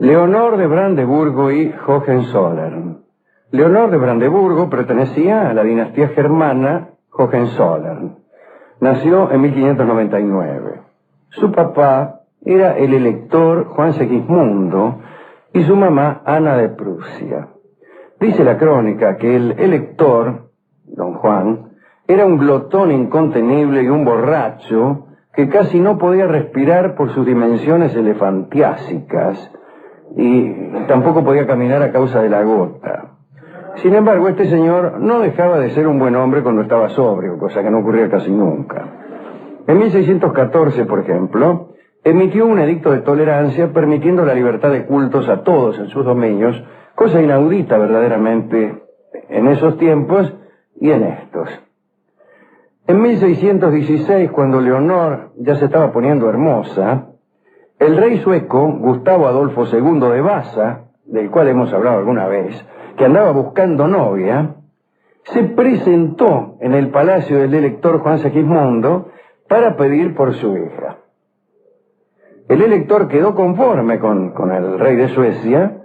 Leonor de Brandeburgo y Hohenzollern. Leonor de Brandeburgo pertenecía a la dinastía germana Hohenzollern. Nació en 1599. Su papá era el elector Juan Segismundo y su mamá Ana de Prusia. Dice la crónica que el elector, don Juan, era un glotón incontenible y un borracho que casi no podía respirar por sus dimensiones elefantiásicas y tampoco podía caminar a causa de la gota. Sin embargo, este señor no dejaba de ser un buen hombre cuando estaba sobrio, cosa que no ocurría casi nunca. En 1614, por ejemplo, emitió un edicto de tolerancia permitiendo la libertad de cultos a todos en sus dominios, cosa inaudita verdaderamente en esos tiempos y en estos. En 1616, cuando Leonor ya se estaba poniendo hermosa, el rey sueco, Gustavo Adolfo II de Vasa, del cual hemos hablado alguna vez, que andaba buscando novia, se presentó en el palacio del elector Juan Segismundo para pedir por su hija. El elector quedó conforme con el rey de Suecia.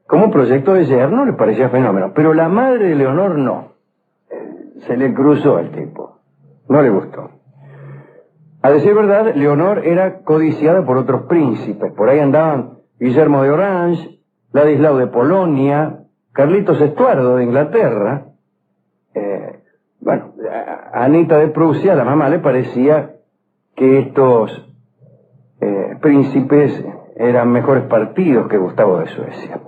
Como proyecto de yerno le parecía fenómeno, pero la madre de Leonor no. Se le cruzó el tipo. No le gustó. A decir verdad, Leonor era codiciada por otros príncipes. Por ahí andaban Guillermo de Orange, Ladislao de Polonia, Carlitos Estuardo de Inglaterra. A Anita de Prusia, la mamá, le parecía que estos príncipes eran mejores partidos que Gustavo de Suecia.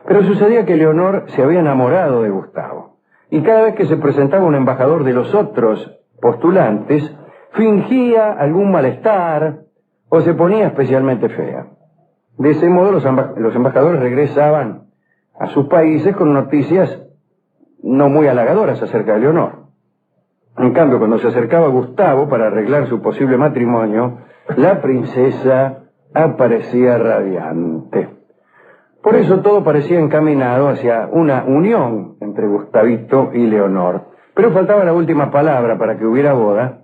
Pero sucedía que Leonor se había enamorado de Gustavo, y cada vez que se presentaba un embajador de los otros postulantes, fingía algún malestar o se ponía especialmente fea. De ese modo los embajadores regresaban a sus países con noticias no muy halagadoras acerca de Leonor. En cambio, cuando se acercaba Gustavo para arreglar su posible matrimonio, la princesa aparecía radiante. Por eso todo parecía encaminado hacia una unión entre Gustavito y Leonor. Pero faltaba la última palabra para que hubiera boda,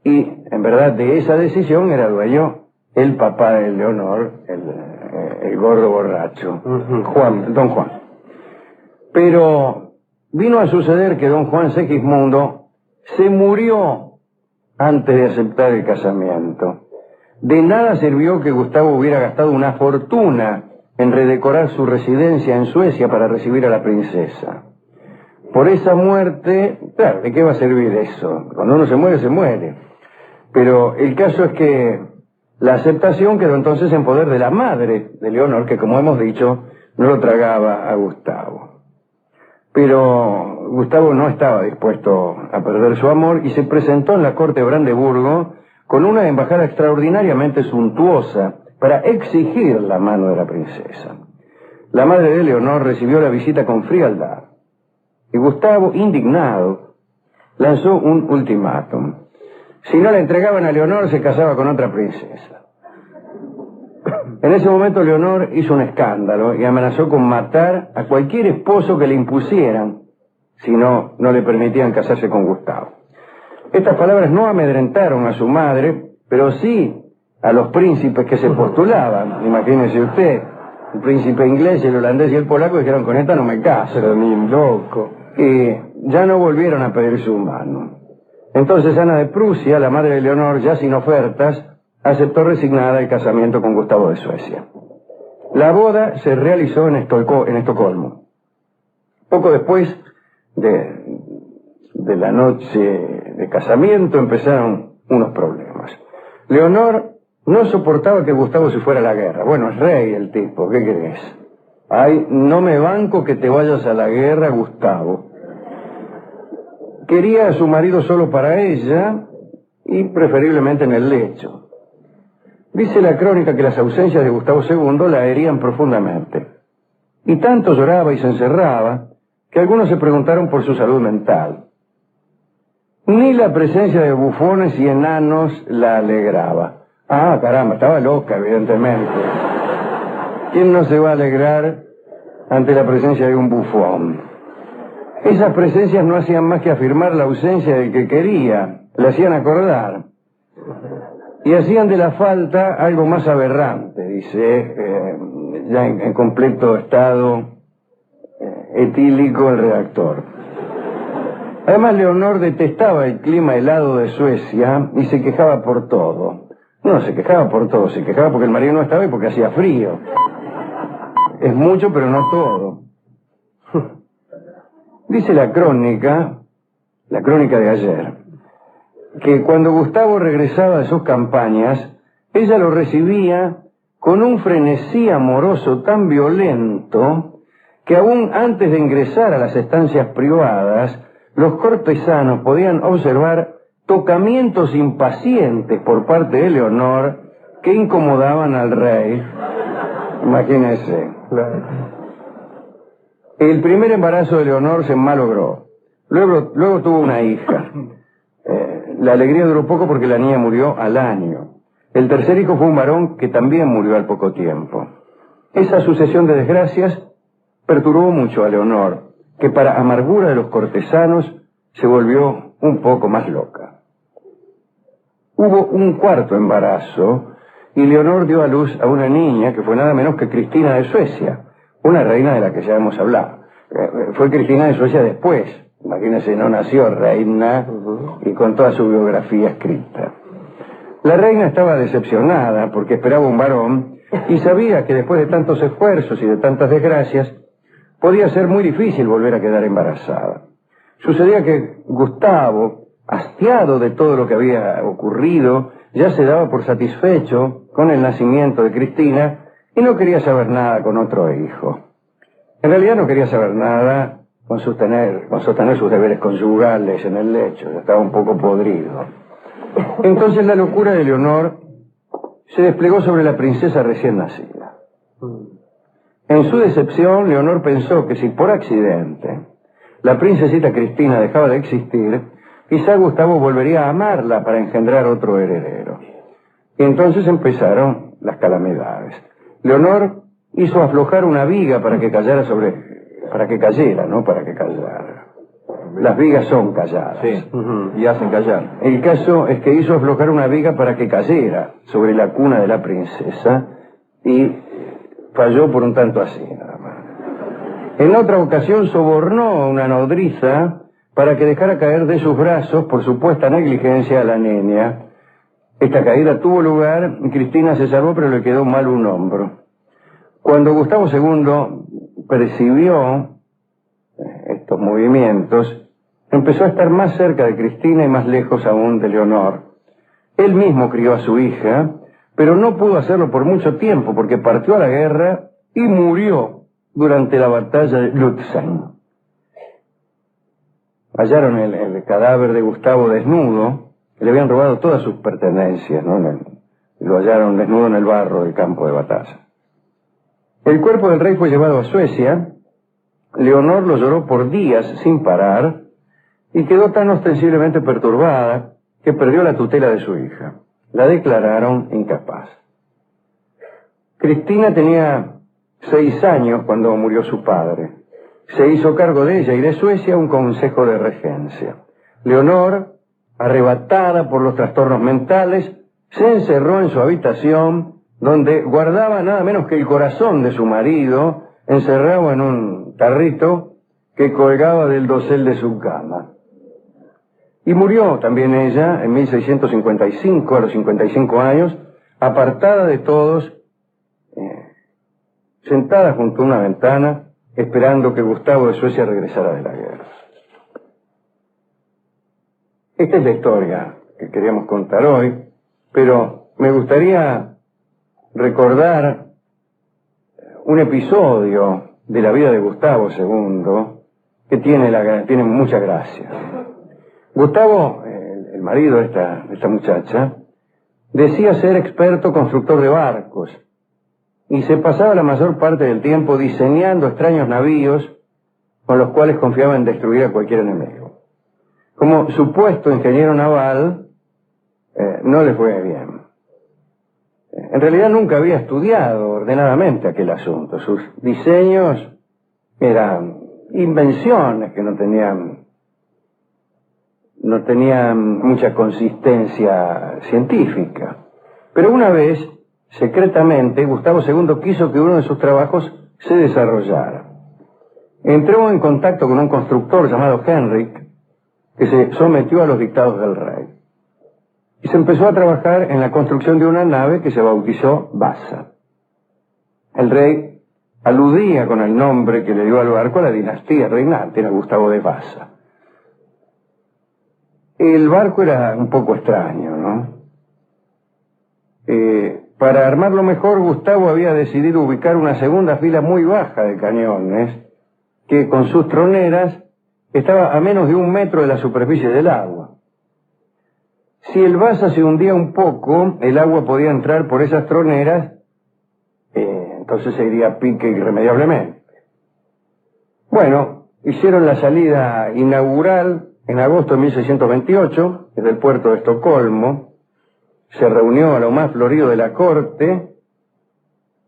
y en verdad de esa decisión era dueño el papá de Leonor, el gordo borracho, don Juan. Pero vino a suceder que don Juan Segismundo se murió antes de aceptar el casamiento. De nada sirvió que Gustavo hubiera gastado una fortuna en redecorar su residencia en Suecia para recibir a la princesa. Por esa muerte, claro, ¿de qué va a servir eso? Cuando uno se muere, se muere. Pero el caso es que la aceptación quedó entonces en poder de la madre de Leonor, que como hemos dicho, no lo tragaba a Gustavo. Pero Gustavo no estaba dispuesto a perder su amor y se presentó en la corte de Brandeburgo con una embajada extraordinariamente suntuosa para exigir la mano de la princesa. La madre de Leonor recibió la visita con frialdad y Gustavo, indignado, lanzó un ultimátum. Si no le entregaban a Leonor, se casaba con otra princesa. En ese momento Leonor hizo un escándalo y amenazó con matar a cualquier esposo que le impusieran si no le permitían casarse con Gustavo. Estas palabras no amedrentaron a su madre, pero sí a los príncipes que se postulaban. Imagínese usted, el príncipe inglés, el holandés y el polaco dijeron: con esta no me caso. Pero ni loco. Y ya no volvieron a pedir su mano. Entonces Ana de Prusia, la madre de Leonor, ya sin ofertas, aceptó resignada el casamiento con Gustavo de Suecia. La boda se realizó en Estocolmo. Poco después de la noche de casamiento empezaron unos problemas. Leonor no soportaba que Gustavo se fuera a la guerra. Bueno, es rey el tipo, ¿qué querés? Ay, no me banco que te vayas a la guerra, Gustavo. Quería a su marido solo para ella y preferiblemente en el lecho. Dice la crónica que las ausencias de Gustavo II la herían profundamente. Y tanto lloraba y se encerraba que algunos se preguntaron por su salud mental. Ni la presencia de bufones y enanos la alegraba. Ah, caramba, estaba loca, evidentemente. ¿Quién no se va a alegrar ante la presencia de un bufón? Esas presencias no hacían más que afirmar la ausencia del que quería, le hacían acordar. Y hacían de la falta algo más aberrante, dice ya en completo estado etílico el redactor. Además, Leonor detestaba el clima helado de Suecia y se quejaba por todo. No se quejaba por todo, se quejaba porque el marido no estaba y porque hacía frío. Es mucho, pero no todo. Dice la crónica de ayer, que cuando Gustavo regresaba de sus campañas, ella lo recibía con un frenesí amoroso tan violento que aún antes de ingresar a las estancias privadas, los cortesanos podían observar tocamientos impacientes por parte de Leonor que incomodaban al rey. Imagínense. El primer embarazo de Leonor se malogró. Luego tuvo una hija. La alegría duró poco porque la niña murió al año. El tercer hijo fue un varón que también murió al poco tiempo. Esa sucesión de desgracias perturbó mucho a Leonor, que para amargura de los cortesanos se volvió un poco más loca. Hubo un cuarto embarazo y Leonor dio a luz a una niña que fue nada menos que Cristina de Suecia, una reina de la que ya hemos hablado. Fue Cristina de Suecia después. Imagínense, no nació reina y con toda su biografía escrita. La reina estaba decepcionada porque esperaba un varón y sabía que después de tantos esfuerzos y de tantas desgracias podía ser muy difícil volver a quedar embarazada. Sucedía que Gustavo, hastiado de todo lo que había ocurrido, ya se daba por satisfecho con el nacimiento de Cristina y no quería saber nada con otro hijo. En realidad no quería saber nada con sostener sus deberes conyugales en el lecho, ya estaba un poco podrido. Entonces la locura de Leonor se desplegó sobre la princesa recién nacida. En su decepción, Leonor pensó que si por accidente la princesita Cristina dejaba de existir, quizá Gustavo volvería a amarla para engendrar otro heredero. Y entonces empezaron las calamidades. Leonor hizo aflojar una viga para que cayera, no para que callara. Las vigas son calladas. Sí, y hacen callar. El caso es que hizo aflojar una viga para que cayera sobre la cuna de la princesa y falló por un tanto así, nada más. En otra ocasión sobornó a una nodriza para que dejara caer de sus brazos por supuesta negligencia a la niña. Esta caída tuvo lugar y Cristina se salvó, pero le quedó mal un hombro. Cuando Gustavo II percibió estos movimientos, empezó a estar más cerca de Cristina y más lejos aún de Leonor. Él mismo crió a su hija, pero no pudo hacerlo por mucho tiempo porque partió a la guerra y murió durante la batalla de Lutzen. Hallaron el cadáver de Gustavo desnudo, le habían robado todas sus pertenencias, ¿no? Lo hallaron desnudo en el barro del campo de batalla. El cuerpo del rey fue llevado a Suecia. Leonor lo lloró por días sin parar y quedó tan ostensiblemente perturbada que perdió la tutela de su hija. La declararon incapaz. Cristina tenía 6 años cuando murió su padre. Se hizo cargo de ella y de Suecia un consejo de regencia. Leonor, arrebatada por los trastornos mentales, se encerró en su habitación, donde guardaba nada menos que el corazón de su marido, encerrado en un tarrito que colgaba del dosel de su cama. Y murió también ella en 1655, a los 55 años, apartada de todos, sentada junto a una ventana, esperando que Gustavo de Suecia regresara de la guerra. Esta es la historia que queríamos contar hoy, pero me gustaría recordar un episodio de la vida de Gustavo II que tiene mucha gracia. Gustavo, el marido de esta muchacha, decía ser experto constructor de barcos y se pasaba la mayor parte del tiempo diseñando extraños navíos con los cuales confiaba en destruir a cualquier enemigo. Como supuesto ingeniero naval, no le fue bien. En realidad nunca había estudiado ordenadamente aquel asunto. Sus diseños eran invenciones que no tenían mucha consistencia científica. Pero una vez secretamente, Gustavo II quiso que uno de sus trabajos se desarrollara. Entró en contacto con un constructor llamado Henrik, que se sometió a los dictados del rey. Y se empezó a trabajar en la construcción de una nave que se bautizó Vasa. El rey aludía con el nombre que le dio al barco a la dinastía reinante, era Gustavo de Vasa. El barco era un poco extraño, ¿no? Para armarlo mejor, Gustavo había decidido ubicar una segunda fila muy baja de cañones, que con sus troneras estaba a menos de 1 metro de la superficie del agua. Si el Vasa se hundía un poco, el agua podía entrar por esas troneras, entonces se iría a pique irremediablemente. Bueno, hicieron la salida inaugural en agosto de 1628, desde el puerto de Estocolmo. Se reunió a lo más florido de la corte.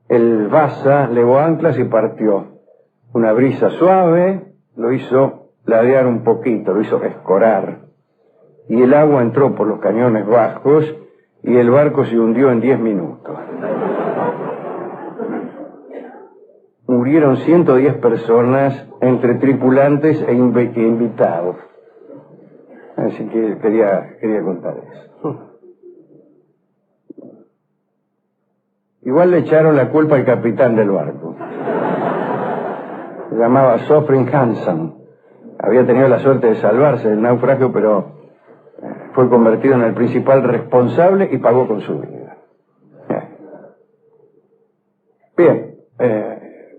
El Vasa levó anclas y partió. Una brisa suave lo hizo ladear un poquito, lo hizo escorar. Y el agua entró por los cañones bajos y el barco se hundió en 10 minutos. Murieron 110 personas entre tripulantes e invitados. Así que quería contar eso. Igual le echaron la culpa al capitán del barco. Se llamaba Sofrin Hansen. Había tenido la suerte de salvarse del naufragio, pero fue convertido en el principal responsable y pagó con su vida. Bien,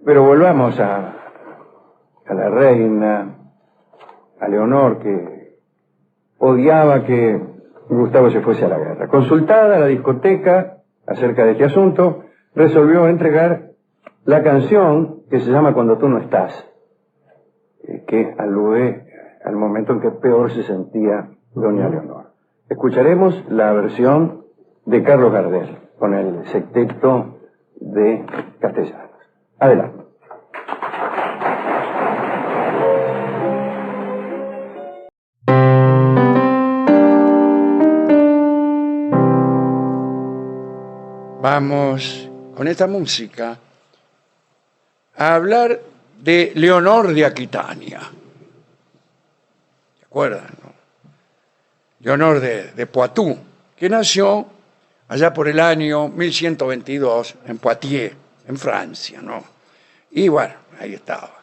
pero volvamos a la reina, a Leonor, que odiaba que Gustavo se fuese a la guerra. Consultada la discoteca acerca de este asunto, resolvió entregar la canción que se llama Cuando tú no estás, que alude al momento en que peor se sentía doña Leonor. Escucharemos la versión de Carlos Gardel con el sexteto de Castellanos. Adelante. Vamos con esta música a hablar de Leonor de Aquitania. ¿Se acuerdan, no? Leonor de Poitou, que nació allá por el año 1122 en Poitiers, en Francia, ¿no? Y bueno, ahí estaba.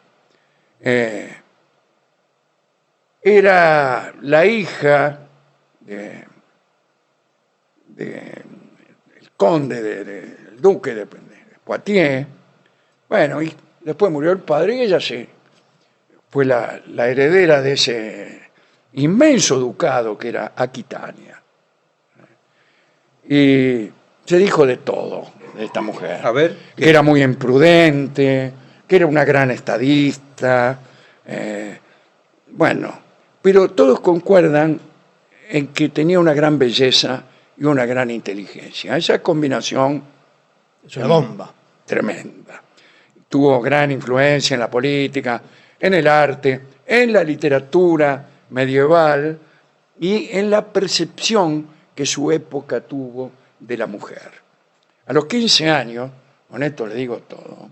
Era la hija del conde, del duque de Poitiers. Bueno, y después murió el padre y ella fue la heredera de ese inmenso ducado que era Aquitania. Y se dijo de todo de esta mujer. A ver. Que era muy imprudente, que era una gran estadista. Bueno, pero todos concuerdan en que tenía una gran belleza y una gran inteligencia. Esa combinación Es una bomba. tremenda. Tuvo gran influencia en la política, en el arte, en la literatura medieval y en la percepción que su época tuvo de la mujer. A los 15 años, con esto le digo todo,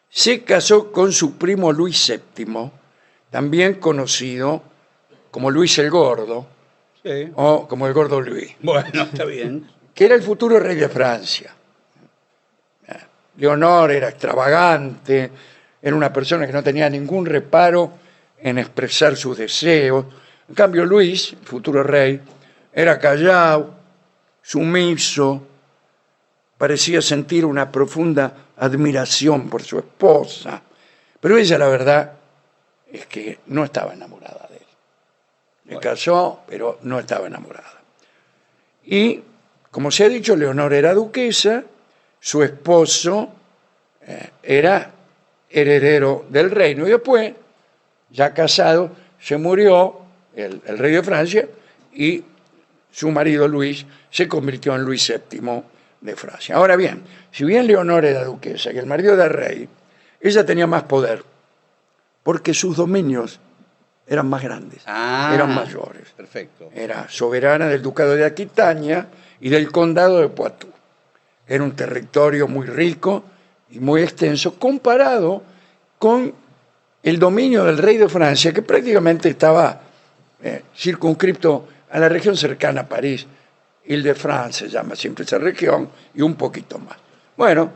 se casó con su primo Luis VII, también conocido como Luis el Gordo, Sí. o como el Gordo Luis, Bueno, está bien. que era el futuro rey de Francia. Leonor era extravagante, era una persona que no tenía ningún reparo en expresar sus deseos. En cambio, Luis, el futuro rey, era callado, sumiso, parecía sentir una profunda admiración por su esposa, pero ella, la verdad, es que no estaba enamorada de él. Le casó, pero no estaba enamorada. Y, como se ha dicho, Leonor era duquesa, su esposo era heredero del reino, y después, ya casado, se murió el rey de Francia y su marido Luis se convirtió en Luis VII de Francia. Ahora bien, si bien Leonor era duquesa y el marido era rey, ella tenía más poder porque sus dominios eran más grandes, eran mayores. Perfecto. Era soberana del ducado de Aquitania y del condado de Poitou. era un territorio muy rico y muy extenso, comparado con el dominio del rey de Francia, que prácticamente estaba circunscripto a la región cercana a París. Île-de-France se llama siempre esa región, y un poquito más. Bueno,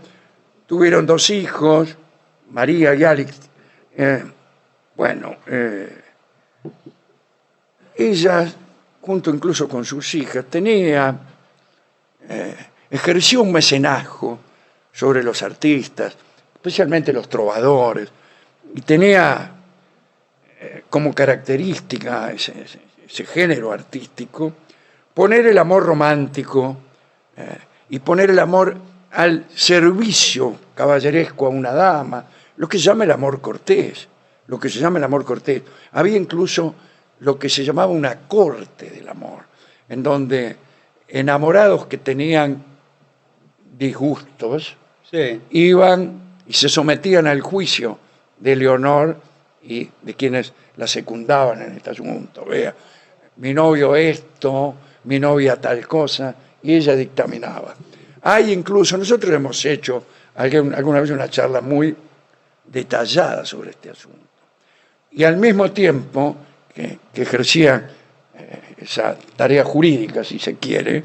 tuvieron 2 hijos, María y Alex. Ella, junto incluso con sus hijas, ejerció un mecenazgo sobre los artistas, especialmente los trovadores, y tenía como característica ese género artístico poner el amor romántico y poner el amor al servicio caballeresco a una dama, lo que se llama el amor cortés, Había incluso lo que se llamaba una corte del amor, en donde enamorados que tenían disgustos Sí. iban y se sometían al juicio de Leonor y de quienes la secundaban en este asunto. Vea, mi novio esto, mi novia tal cosa, y ella dictaminaba. Hay incluso, nosotros hemos hecho alguna vez una charla muy detallada sobre este asunto. Y al mismo tiempo que ejercía esa tarea jurídica, si se quiere,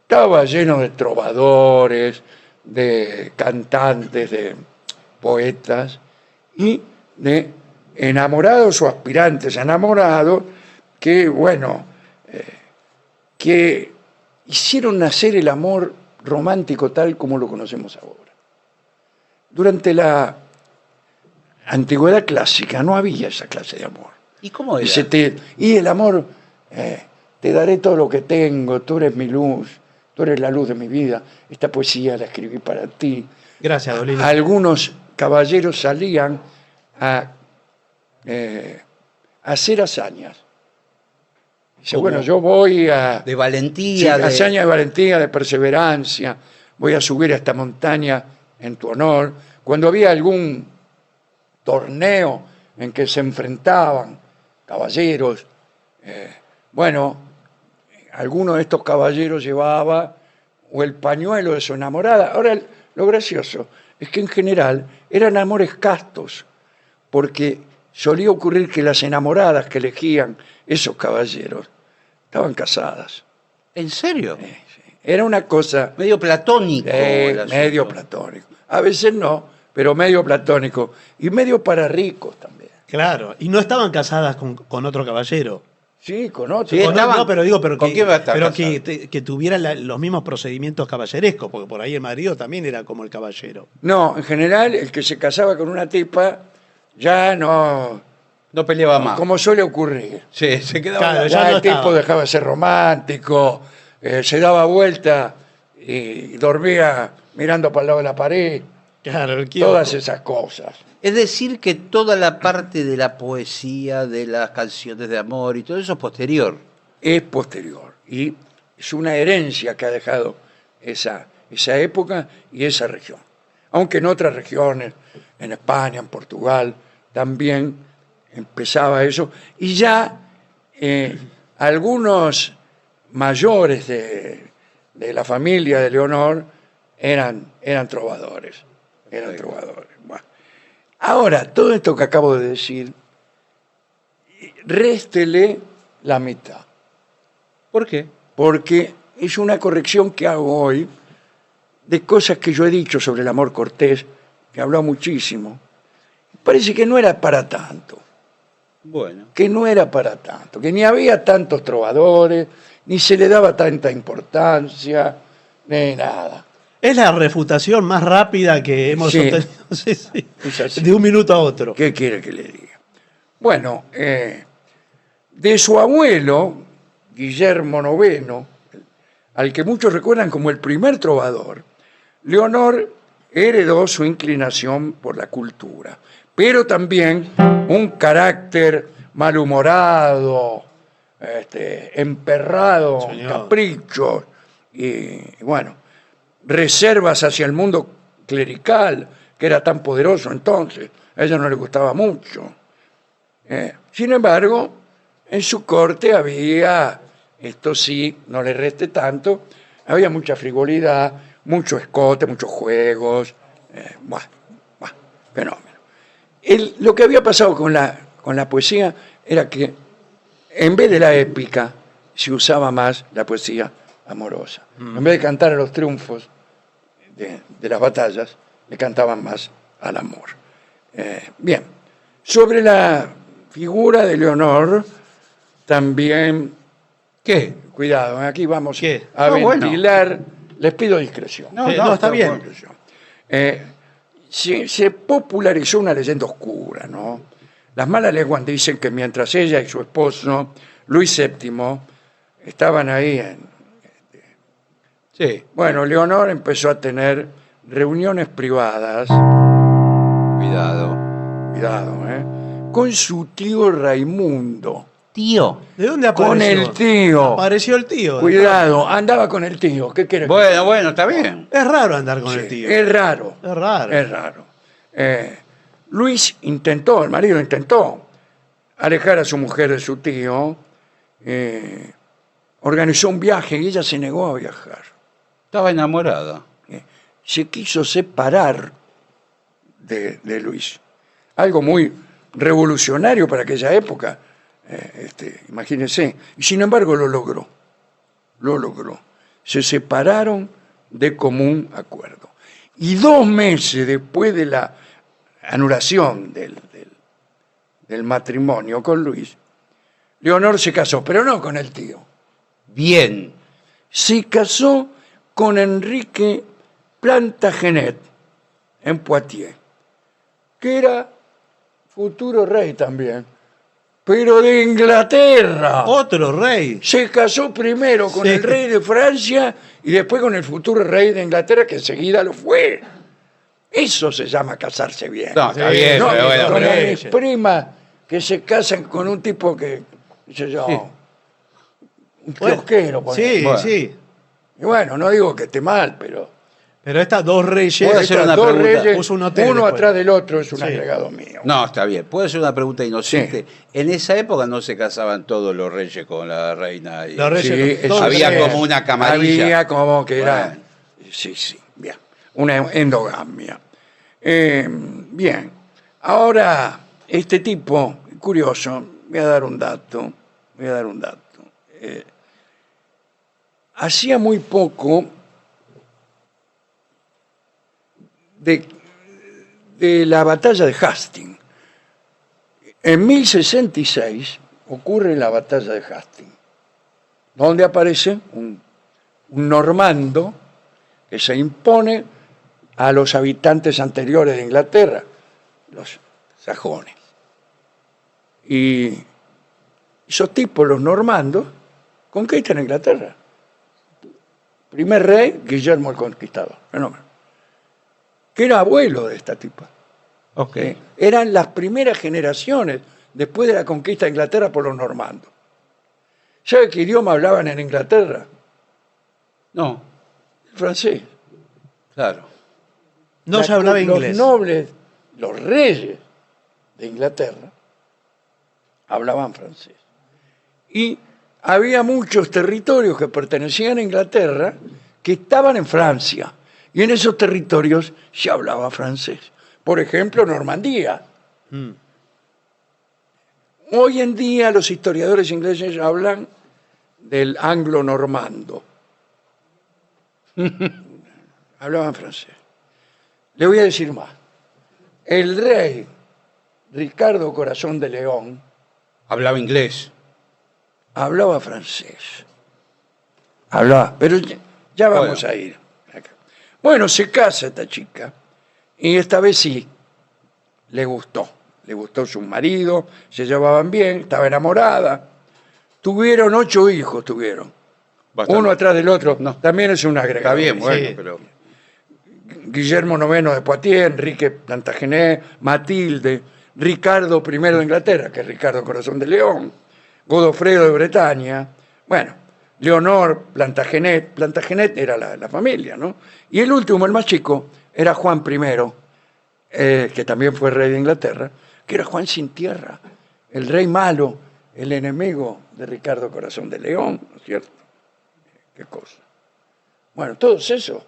estaba lleno de trovadores, de cantantes, de poetas y de enamorados o aspirantes a enamorados que, que hicieron nacer el amor romántico tal como lo conocemos ahora. Durante la antigüedad clásica no había esa clase de amor. ¿Y cómo era? Y el amor, te daré todo lo que tengo, tú eres mi luz, tú eres la luz de mi vida. Esta poesía la escribí para ti. Gracias, Dolina. Algunos caballeros salían a hacer hazañas. Dice, ¿Cómo? yo voy a... De valentía. Sí, hazaña de valentía, de perseverancia, voy a subir a esta montaña en tu honor. Cuando había algún torneo en que se enfrentaban caballeros, alguno de estos caballeros llevaba o el pañuelo de su enamorada. Ahora, lo gracioso es que en general eran amores castos, porque solía ocurrir que las enamoradas que elegían esos caballeros estaban casadas. ¿En serio? Era una cosa Medio platónico. el asunto. medio platónico. A veces no, pero medio platónico. Y medio para ricos también. Claro, y no estaban casadas con otro caballero. Sí, con otros. Sí, O no, estaban- no, pero digo, pero ¿con que, quién va a estar pero casado? que tuvieran los mismos procedimientos caballerescos, porque por ahí el marido también era como el caballero. No, en general, el que se casaba con una tipa ya no... No peleaba más. Como suele ocurrir. Sí, se quedaba. Claro, Ya ya no el tipo estaba. dejaba de ser romántico, se daba vuelta y dormía mirando para el lado de la pared. Claro, el kiosco. Todas esas cosas. Es decir, que toda la parte de la poesía, de las canciones de amor y todo eso es posterior. Es posterior y es una herencia que ha dejado esa época y esa región. Aunque en otras regiones, en España, en Portugal, también empezaba eso. Y ya algunos mayores de la familia de Leonor eran trovadores. Eran trovadores. Bueno. Ahora, todo esto que acabo de decir, réstele la mitad. ¿Por qué? Porque es una corrección que hago hoy de cosas que yo he dicho sobre el amor cortés, que he hablado muchísimo. Parece que no era para tanto, Bueno. que ni había tantos trovadores, ni se le daba tanta importancia, ni nada. Es la refutación más rápida que hemos Sí. obtenido. Sí, sí. Es así. De un minuto a otro. ¿Qué quiere que le diga? Bueno, de su abuelo, Guillermo IX, al que muchos recuerdan como el primer trovador, Leonor heredó su inclinación por la cultura, pero también un carácter malhumorado, emperrado, en Señor. caprichos y, bueno, reservas hacia el mundo clerical, que era tan poderoso entonces. A ella no le gustaba mucho. Sin embargo, en su corte había, esto sí, no le reste tanto, había mucha frivolidad, mucho escote, muchos juegos, fenómeno. Lo que había pasado con la poesía era que en vez de la épica se usaba más la poesía amorosa. En vez de cantar a los triunfos de las batallas, le cantaban más al amor. Bien, sobre la figura de Leonor, también, ¿Qué? cuidado, aquí vamos ¿Qué? a No, bueno. ventilar, les pido discreción. No, está bien. Discreción. Se popularizó una leyenda oscura, ¿no? Las malas lenguas dicen que mientras ella y su esposo, Luis VII, estaban ahí Sí, bueno, Leonor empezó a tener reuniones privadas, cuidado. con su tío Raimundo. Tío. ¿De dónde apareció? Con el tío. Apareció el tío. Cuidado, andaba con el tío. ¿Qué quieres? Bueno, está bien. Es raro andar con Sí, el tío. es raro. Es raro. Es raro. Luis intentó, el marido intentó alejar a su mujer de su tío, organizó un viaje y ella se negó a viajar. Estaba enamorada. Se quiso separar de Luis. Algo muy revolucionario para aquella época, imagínense. Y sin embargo lo logró. Se separaron de común acuerdo. Y 2 meses después de la anulación del matrimonio con Luis, Leonor se casó, pero no con el tío. Bien. Se casó con Enrique Plantagenet en Poitiers, que era futuro rey también, pero de Inglaterra. Otro rey. Se casó primero con Sí. el rey de Francia y después con el futuro rey de Inglaterra, que enseguida lo fue. Eso se llama casarse bien. No, está bien, No, pero bueno, como pero- mis primas que se casan con un tipo que, qué sé yo, Sí. un Bueno, kiosquero. ponele. Sí, Bueno. sí. Y bueno, no digo que esté mal, pero Pero estas 2 reyes. ¿Puedo hacer estas una 2 pregunta? reyes, Puso un hotel uno después. atrás del otro, es un Sí. agregado mío. No, está bien. Puedo hacer una pregunta inocente. En esa época no se casaban todos los reyes con la reina. Y... Los reyes- Sí, todos había eso como una camarilla. Había como que era. Bueno. Sí, bien. Una endogamia. Bien. Ahora, este tipo, curioso, voy a dar un dato. Hacía muy poco de la batalla de Hastings. En 1066 ocurre la batalla de Hastings, donde aparece un normando que se impone a los habitantes anteriores de Inglaterra, los sajones. Y esos tipos, los normandos, conquistan Inglaterra. Primer rey, Guillermo el Conquistador, fenómeno, que era abuelo de esta tipa. Ok. Eran las primeras generaciones después de la conquista de Inglaterra por los normandos. ¿Sabe qué idioma hablaban en Inglaterra? No, El francés. claro. No se hablaba Los inglés. nobles, los reyes de Inglaterra, hablaban francés. Y había muchos territorios que pertenecían a Inglaterra que estaban en Francia. Y en esos territorios se hablaba francés. Por ejemplo, Normandía. Mm. Hoy en día los historiadores ingleses hablan del anglo-normando. Hablaban francés. Le voy a decir más. El rey Ricardo Corazón de León Hablaba inglés. hablaba francés. Hablaba, pero ya vamos Bueno. a ir. Acá. Bueno, se casa esta chica y esta vez sí le gustó. Le gustó su marido, se llevaban bien, estaba enamorada. Tuvieron 8 hijos, Bastante. uno atrás del otro. No. También es un agregado. Está bien, bueno, Sí. pero... Guillermo IX de Poitiers, Enrique Plantagenet, Matilde, Ricardo I de Inglaterra, que es Ricardo Corazón de León, Godofredo de Bretaña, bueno, Leonor, Plantagenet era la familia, ¿no? Y el último, el más chico, era Juan I, que también fue rey de Inglaterra, que era Juan sin tierra, el rey malo, el enemigo de Ricardo Corazón de León, ¿no es cierto? Qué cosa. Bueno, todos esos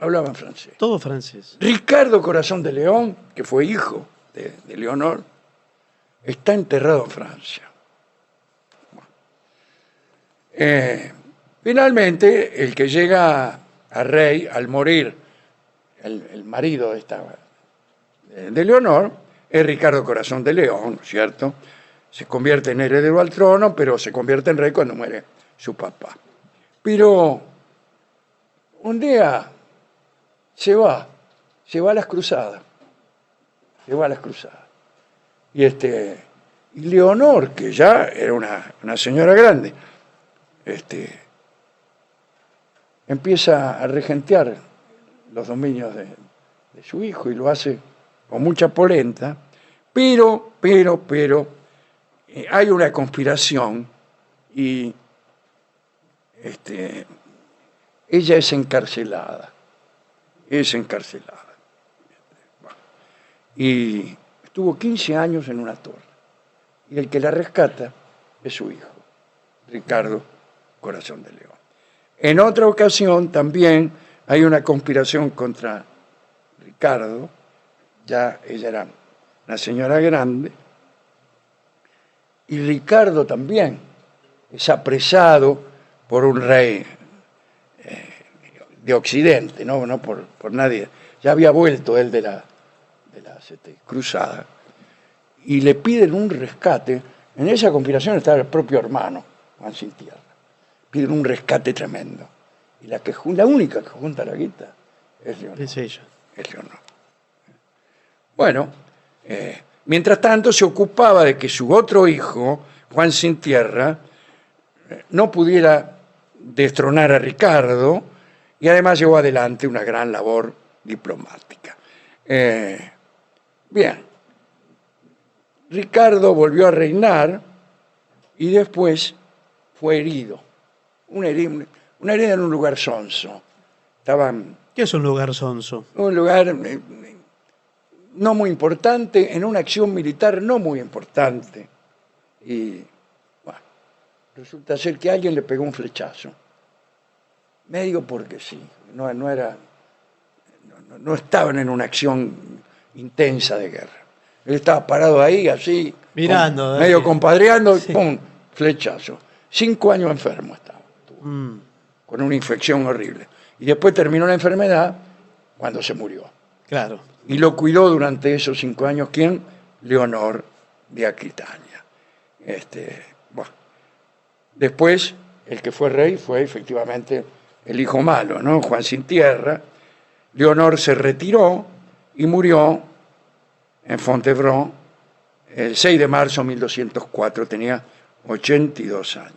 hablaban francés. Todo francés. Ricardo Corazón de León, que fue hijo de Leonor, está enterrado en Francia. Finalmente, el que llega a rey al morir, el marido de Leonor, es Ricardo Corazón de León, ¿no es cierto? Se convierte en heredero al trono, pero se convierte en rey cuando muere su papá. Pero un día se va a las cruzadas. Y Leonor, que ya era una señora grande, empieza a regentear los dominios de su hijo y lo hace con mucha polenta, pero hay una conspiración y ella es encarcelada. Y estuvo 15 años en una torre. Y el que la rescata es su hijo, Ricardo Corazón de León. En otra ocasión también hay una conspiración contra Ricardo, ya ella era una señora grande, y Ricardo también es apresado por un rey de Occidente, no por nadie. Ya había vuelto él de las cruzadas, y le piden un rescate. En esa conspiración estaba el propio hermano, Juan Sin Tierra. Piden un rescate tremendo. Y la única que junta la guita es Leonor. Es ella. Es Leonor. Bueno, mientras tanto se ocupaba de que su otro hijo, Juan Sin Tierra, no pudiera destronar a Ricardo, y además llevó adelante una gran labor diplomática. Bien, Ricardo volvió a reinar y después fue herido. Una herida en un lugar sonso. ¿Qué es un lugar sonso? Un lugar no muy importante, en una acción militar no muy importante. Y bueno, resulta ser que alguien le pegó un flechazo. Medio porque sí, no estaban en una acción intensa de guerra. Él estaba parado ahí, así, mirando, medio compadreando, sí. ¡Pum! Flechazo. 5 años enfermo estaba, con una infección horrible. Y después terminó la enfermedad cuando se murió. Claro. Y lo cuidó durante esos 5 años, ¿quién? Leonor de Aquitania. Bueno. Después, el que fue rey fue efectivamente el hijo malo, ¿no? Juan Sin Tierra. Leonor se retiró y murió en Fontevraud el 6 de marzo de 1204, tenía 82 años.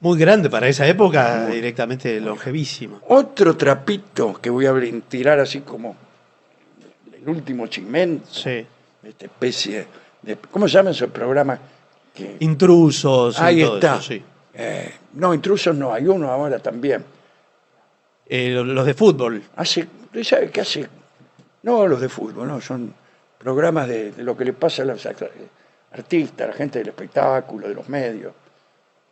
Muy grande para esa época, directamente longevísimo. Otro trapito que voy a tirar así como el último chimento, Sí. esta especie de... ¿Cómo se llama ese programa? Intrusos. Ahí y todo está. eso, sí. No, intrusos no, hay uno ahora también. Los de fútbol. ¿Sabe qué hace? No, los de fútbol, no, son programas de lo que le pasa a los artistas, a la gente del espectáculo, de los medios.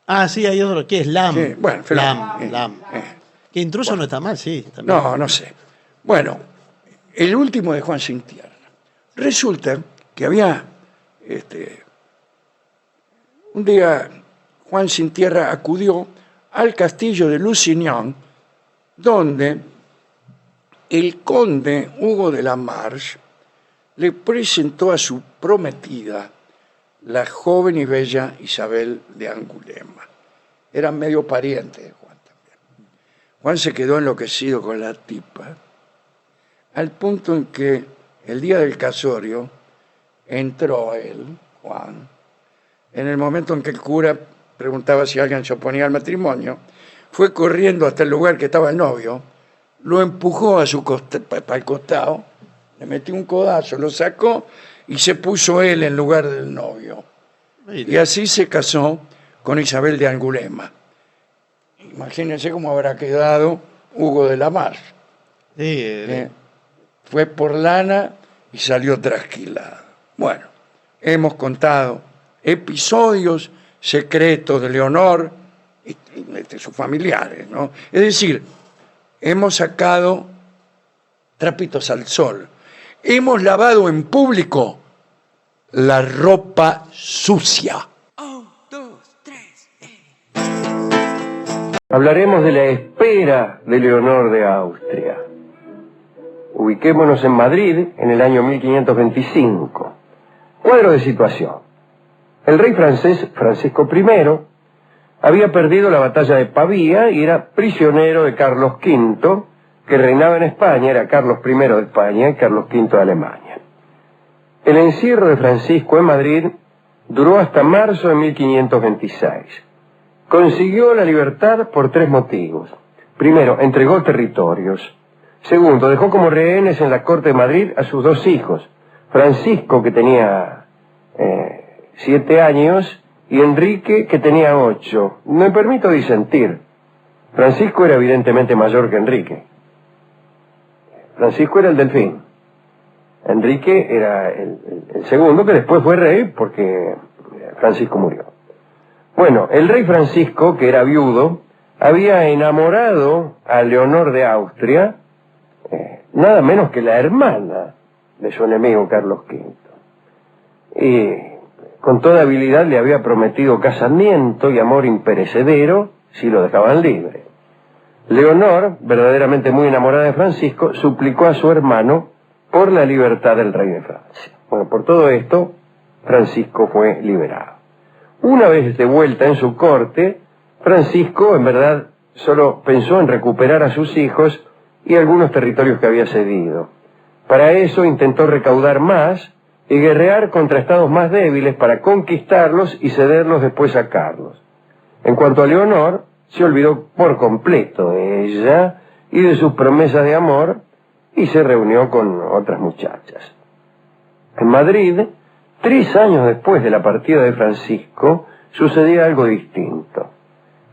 Ah, sí, hay otro. ¿Qué es? LAM. Sí, bueno, LAM. Que intruso no está mal, sí. También. No sé. Bueno, el último de Juan Sin Tierra. Resulta que había, un día Juan Sin Tierra acudió al castillo de Lusignan, donde el conde Hugo de la Marche le presentó a su prometida, la joven y bella Isabel de Angulema. Eran medio parientes de Juan también. Juan se quedó enloquecido con la tipa, al punto en que el día del casorio entró él, Juan, en el momento en que el cura preguntaba si alguien se oponía al matrimonio, fue corriendo hasta el lugar que estaba el novio, lo empujó a para el costado, le metió un codazo, lo sacó y se puso él en lugar del novio. Y así se casó con Isabel de Angulema. Imagínense cómo habrá quedado Hugo de la Marche. Sí, Fue por lana y salió trasquilado. Bueno, hemos contado episodios secretos de Leonor y de sus familiares, ¿no? Es decir, hemos sacado trapitos al sol. Hemos lavado en público la ropa sucia. Hablaremos de la espera de Leonor de Austria. Ubiquémonos en Madrid en el año 1525. Cuadro de situación. El rey francés Francisco I había perdido la batalla de Pavía y era prisionero de Carlos V, que reinaba en España. Era Carlos I de España y Carlos V de Alemania. El encierro de Francisco en Madrid duró hasta marzo de 1526. Consiguió la libertad por 3 motivos. Primero, entregó territorios. Segundo, dejó como rehenes en la corte de Madrid a sus 2 hijos, Francisco, que tenía 7 años, y Enrique, que tenía 8. Me permito disentir. Francisco era evidentemente mayor que Enrique. Francisco era el delfín. Enrique era el segundo, que después fue rey porque Francisco murió. Bueno, el rey Francisco, que era viudo, había enamorado a Leonor de Austria, nada menos que la hermana de su enemigo Carlos V. Y con toda habilidad le había prometido casamiento y amor imperecedero si lo dejaban libre. Leonor, verdaderamente muy enamorada de Francisco, suplicó a su hermano por la libertad del rey de Francia. Bueno, por todo esto, Francisco fue liberado. Una vez de vuelta en su corte, Francisco, en verdad, solo pensó en recuperar a sus hijos y algunos territorios que había cedido. Para eso intentó recaudar más y guerrear contra estados más débiles para conquistarlos y cederlos después a Carlos. En cuanto a Leonor, se olvidó por completo de ella y de sus promesas de amor y se reunió con otras muchachas. En Madrid, 3 años después de la partida de Francisco, sucedía algo distinto.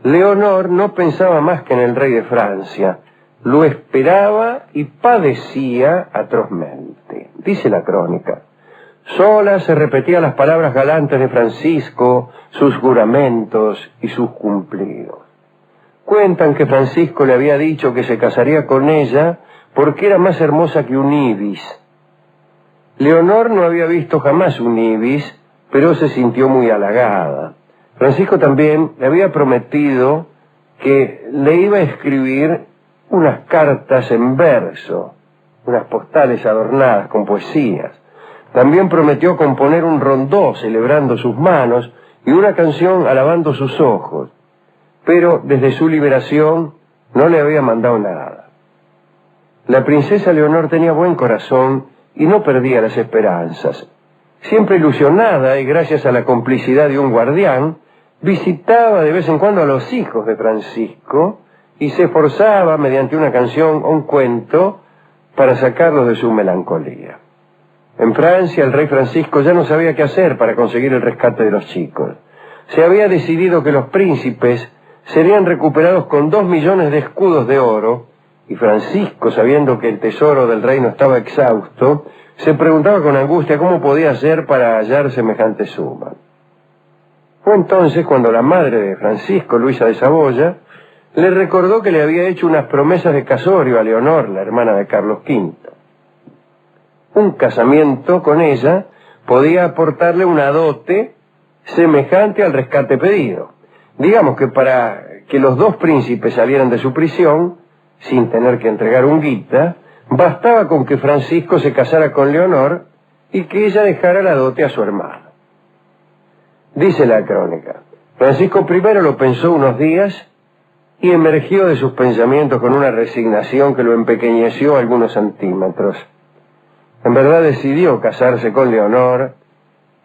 Leonor no pensaba más que en el rey de Francia, lo esperaba y padecía atrozmente. Dice la crónica: sola se repetía las palabras galantes de Francisco, sus juramentos y sus cumplidos. Cuentan que Francisco le había dicho que se casaría con ella porque era más hermosa que un ibis. Leonor no había visto jamás un ibis, pero se sintió muy halagada. Francisco también le había prometido que le iba a escribir unas cartas en verso, unas postales adornadas con poesías. También prometió componer un rondó celebrando sus manos y una canción alabando sus ojos. Pero desde su liberación no le había mandado nada. La princesa Leonor tenía buen corazón y no perdía las esperanzas. Siempre ilusionada y gracias a la complicidad de un guardián, visitaba de vez en cuando a los hijos de Francisco y se esforzaba mediante una canción o un cuento para sacarlos de su melancolía. En Francia, el rey Francisco ya no sabía qué hacer para conseguir el rescate de los chicos. Se había decidido que los príncipes serían recuperados con 2 millones de escudos de oro, y Francisco, sabiendo que el tesoro del reino estaba exhausto, se preguntaba con angustia cómo podía hacer para hallar semejante suma. Fue entonces cuando la madre de Francisco, Luisa de Saboya, le recordó que le había hecho unas promesas de casorio a Leonor, la hermana de Carlos V. Un casamiento con ella podía aportarle una dote semejante al rescate pedido. Digamos que para que los 2 príncipes salieran de su prisión, sin tener que entregar un guita, bastaba con que Francisco se casara con Leonor y que ella dejara la dote a su hermano. Dice la crónica: Francisco I lo pensó unos días y emergió de sus pensamientos con una resignación que lo empequeñeció algunos centímetros. En verdad decidió casarse con Leonor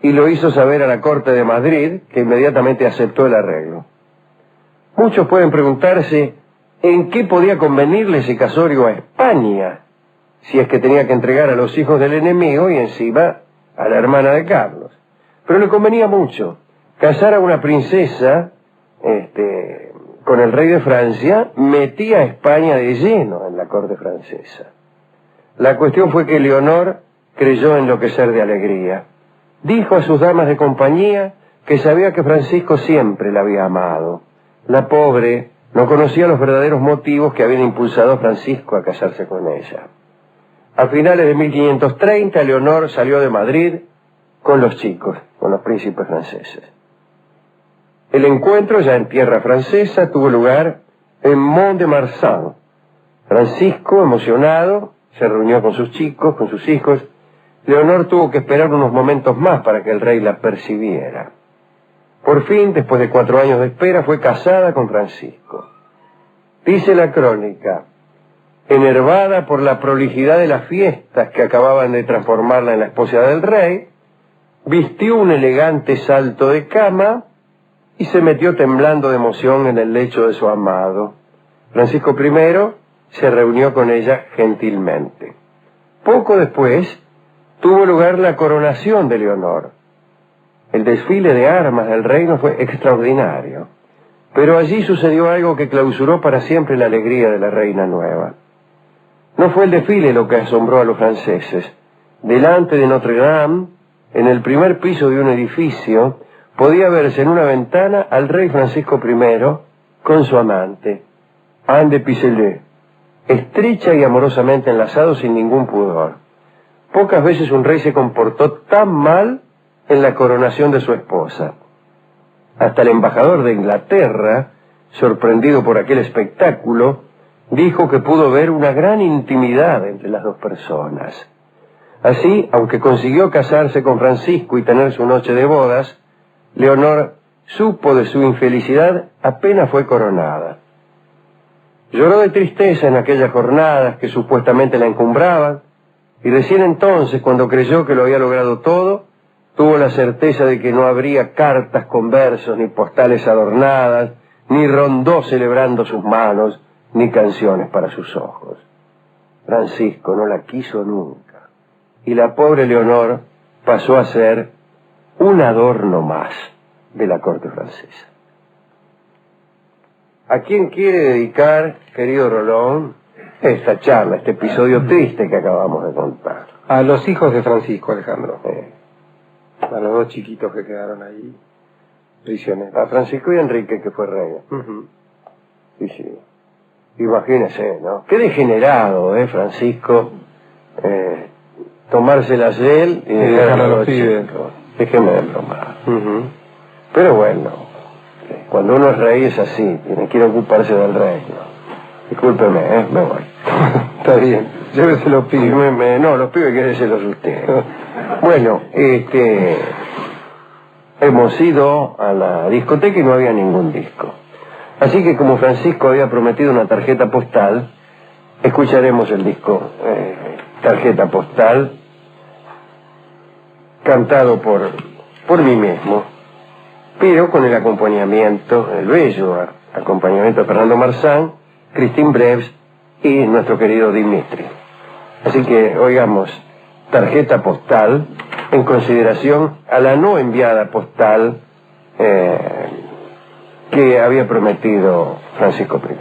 y lo hizo saber a la corte de Madrid, que inmediatamente aceptó el arreglo. Muchos pueden preguntarse en qué podía convenirle ese casorio a España, si es que tenía que entregar a los hijos del enemigo y encima a la hermana de Carlos. Pero le convenía mucho. Casar a una princesa con el rey de Francia metía a España de lleno en la corte francesa. La cuestión fue que Leonor creyó enloquecer de alegría. Dijo a sus damas de compañía que sabía que Francisco siempre la había amado. La pobre no conocía los verdaderos motivos que habían impulsado a Francisco a casarse con ella. A finales de 1530, Leonor salió de Madrid con los chicos, con los príncipes franceses. El encuentro, ya en tierra francesa, tuvo lugar en Mont-de-Marsan. Francisco, emocionado, se reunió con sus chicos, con sus hijos. Leonor tuvo que esperar unos momentos más para que el rey la percibiera. Por fin, después de 4 años de espera, fue casada con Francisco. Dice la crónica: enervada por la prolijidad de las fiestas que acababan de transformarla en la esposa del rey, vistió un elegante salto de cama y se metió temblando de emoción en el lecho de su amado. Francisco I se reunió con ella gentilmente. Poco después tuvo lugar la coronación de Leonor. El desfile de armas del reino fue extraordinario, pero allí sucedió algo que clausuró para siempre la alegría de la reina nueva. No fue el desfile lo que asombró a los franceses. Delante de Notre Dame, en el primer piso de un edificio, podía verse en una ventana al rey Francisco I con su amante, Anne de Picellet, estrecha y amorosamente enlazados sin ningún pudor. Pocas veces un rey se comportó tan mal en la coronación de su esposa. Hasta el embajador de Inglaterra, sorprendido por aquel espectáculo, dijo que pudo ver una gran intimidad entre las dos personas. Así, aunque consiguió casarse con Francisco y tener su noche de bodas, Leonor supo de su infelicidad apenas fue coronada. Lloró de tristeza en aquellas jornadas que supuestamente la encumbraban, y recién entonces, cuando creyó que lo había logrado todo, tuvo la certeza de que no habría cartas con versos, ni postales adornadas, ni rondó celebrando sus manos, ni canciones para sus ojos. Francisco no la quiso nunca, y la pobre Leonor pasó a ser un adorno más de la corte francesa. ¿A quién quiere dedicar, querido Rolón, esta charla, este episodio triste que acabamos de contar? A los hijos de Francisco, Alejandro. A los 2 chiquitos que quedaron ahí prisioneros. A Francisco y Enrique, que fue rey. Sí, sí. Imagínese, ¿no? Qué degenerado, Francisco, tomárselas él y dejar a los pibes. Déjeme de bromar. Pero bueno, cuando uno es rey es así, quiere ocuparse del reino. Discúlpeme, me voy. Está bien, llévese los pibes. No, los pibes quédeselos usted. Bueno, hemos ido a la discoteca y no había ningún disco. Así que como Francisco había prometido una tarjeta postal, escucharemos el disco Tarjeta Postal, cantado por mí mismo, pero con el acompañamiento, el bello acompañamiento de Fernando Marzán, Christine Breves y nuestro querido Dimitri. Así que oigamos Tarjeta Postal en consideración a la no enviada postal que había prometido Francisco I.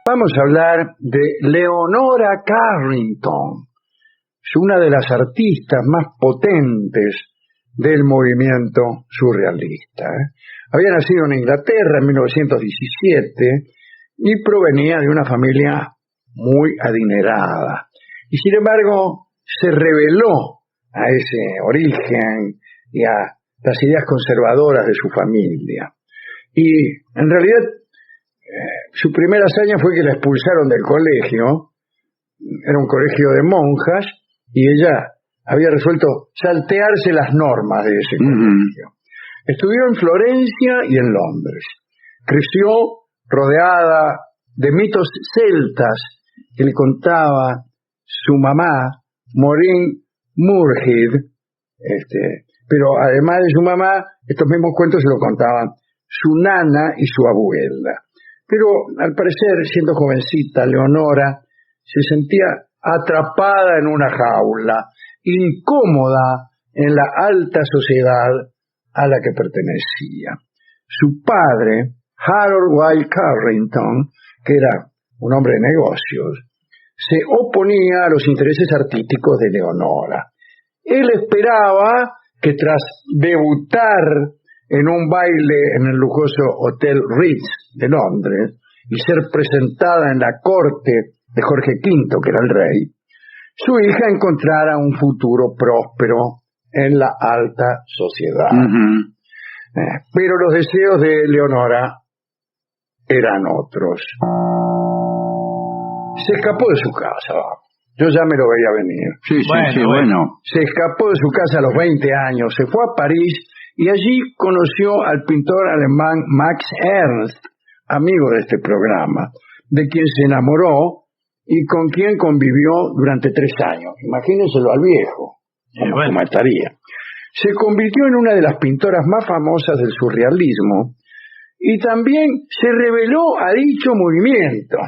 Vamos a hablar de Leonora Carrington, una de las artistas más potentes del movimiento surrealista. Había nacido en Inglaterra en 1917 y provenía de una familia muy adinerada. Y sin embargo, se rebeló a ese origen y a las ideas conservadoras de su familia. Y en realidad, su primera hazaña fue que la expulsaron del colegio. Era un colegio de monjas y ella había resuelto saltearse las normas de ese colegio. Estudió en Florencia y en Londres. Creció rodeada de mitos celtas que le contaba su mamá, Maureen Moorhead, pero además de su mamá, estos mismos cuentos se lo contaban su nana y su abuela. Pero al parecer, siendo jovencita, Leonora se sentía atrapada en una jaula, incómoda en la alta sociedad a la que pertenecía. Su padre, Harold Wilde Carrington, que era un hombre de negocios, se oponía a los intereses artísticos de Leonora. Él esperaba que tras debutar en un baile en el lujoso Hotel Ritz de Londres y ser presentada en la corte de Jorge V, que era el rey, su hija encontrara un futuro próspero en la alta sociedad. Pero los deseos de Leonora eran otros. Se escapó de su casa. Yo ya me lo veía venir. Sí, bueno. Se escapó de su casa a los 20 años, se fue a París y allí conoció al pintor alemán Max Ernst, amigo de este programa, de quien se enamoró y con quien convivió durante 3 años. Imagínenselo al viejo, como estaría. Se convirtió en una de las pintoras más famosas del surrealismo y también se rebeló a dicho movimiento.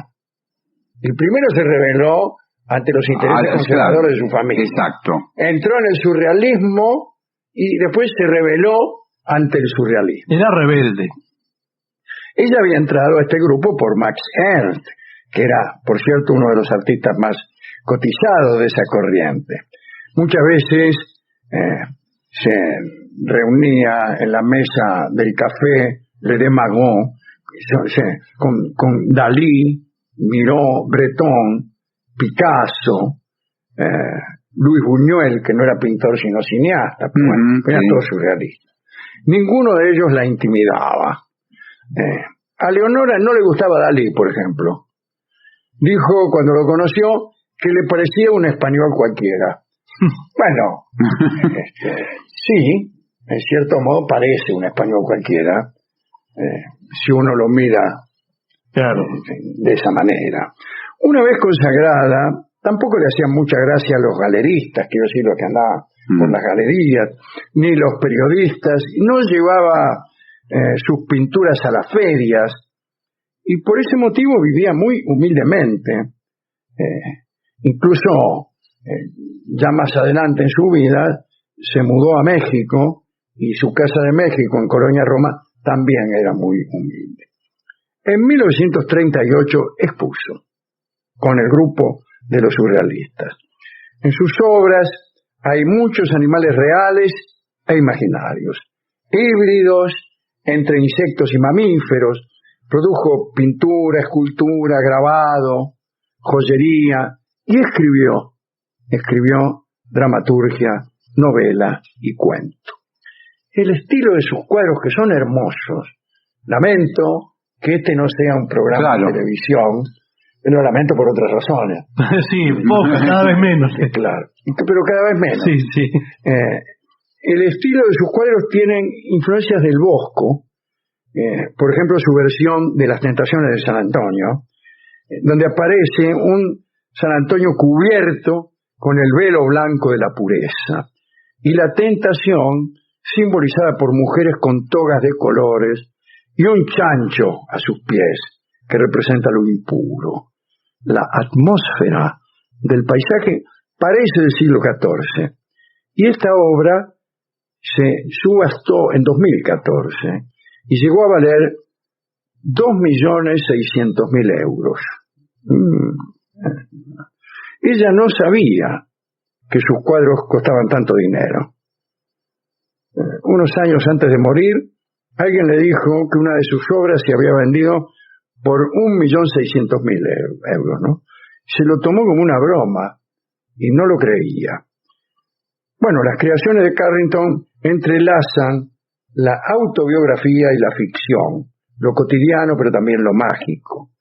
El primero se rebeló ante los intereses conservadores de su familia. Exacto. Entró en el surrealismo y después se rebeló ante el surrealismo. Era rebelde. Ella había entrado a este grupo por Max Ernst, que era, por cierto, uno de los artistas más cotizados de esa corriente. Muchas veces se reunía en la mesa del café Le Demagon con Dalí, Miró, Breton, Picasso, Luis Buñuel, que no era pintor sino cineasta, pero bueno, era todo surrealista. Ninguno de ellos la intimidaba. A Leonora no le gustaba Dalí, por ejemplo. Dijo cuando lo conoció que le parecía un español cualquiera. Bueno, sí, en cierto modo parece un español cualquiera, si uno lo mira de esa manera. Una vez consagrada, tampoco le hacían mucha gracia a los galeristas, quiero decir, los que andaban por las galerías, ni los periodistas, no llevaba sus pinturas a las ferias, y por ese motivo vivía muy humildemente. Incluso ya más adelante en su vida se mudó a México, y su casa de México en Colonia Roma también era muy humilde. En 1938 expuso con el grupo de los surrealistas. En sus obras hay muchos animales reales e imaginarios, híbridos entre insectos y mamíferos. Produjo pintura, escultura, grabado, joyería y escribió dramaturgia, novela y cuento. El estilo de sus cuadros, que son hermosos, lamento que este no sea un programa de televisión, lo lamento por otras razones. Sí, poco, cada vez menos. Claro, pero cada vez menos. Sí. El estilo de sus cuadros tienen influencias del Bosco, por ejemplo, su versión de Las Tentaciones de San Antonio, donde aparece un San Antonio cubierto con el velo blanco de la pureza, y la tentación simbolizada por mujeres con togas de colores y un chancho a sus pies, que representa lo impuro. La atmósfera del paisaje parece del siglo XIV, y esta obra se subastó en 2014 y llegó a valer 2.600.000 euros. Ella no sabía que sus cuadros costaban tanto dinero. Unos años antes de morir, alguien le dijo que una de sus obras se había vendido por 1.600.000 euros, ¿no? Se lo tomó como una broma y no lo creía. Bueno, las creaciones de Carrington entrelazan la autobiografía y la ficción, lo cotidiano pero también lo mágico.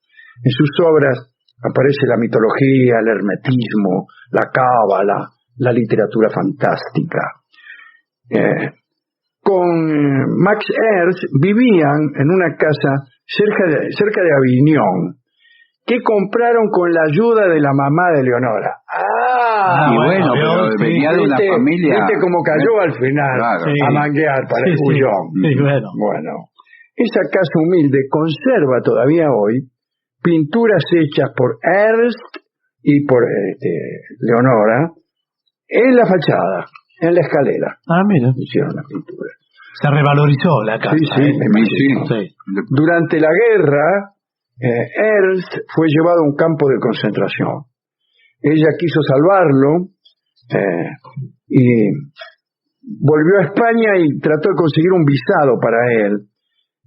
En sus obras aparece la mitología, el hermetismo, la cábala, la literatura fantástica. Con Max Ernst vivían en una casa cerca de Avignon, que compraron con la ayuda de la mamá de Leonora. Y bueno, pero venía de una familia. ¿Viste cómo cayó al final? Claro. A manguear para el bullón. Bueno, esa casa humilde conserva todavía hoy pinturas hechas por Ernst y por Leonora en la fachada, en la escalera. Mira. Hicieron la pintura. Se revalorizó la casa. Sí. Durante la guerra, Ernst fue llevado a un campo de concentración. Ella quiso salvarlo y volvió a España y trató de conseguir un visado para él.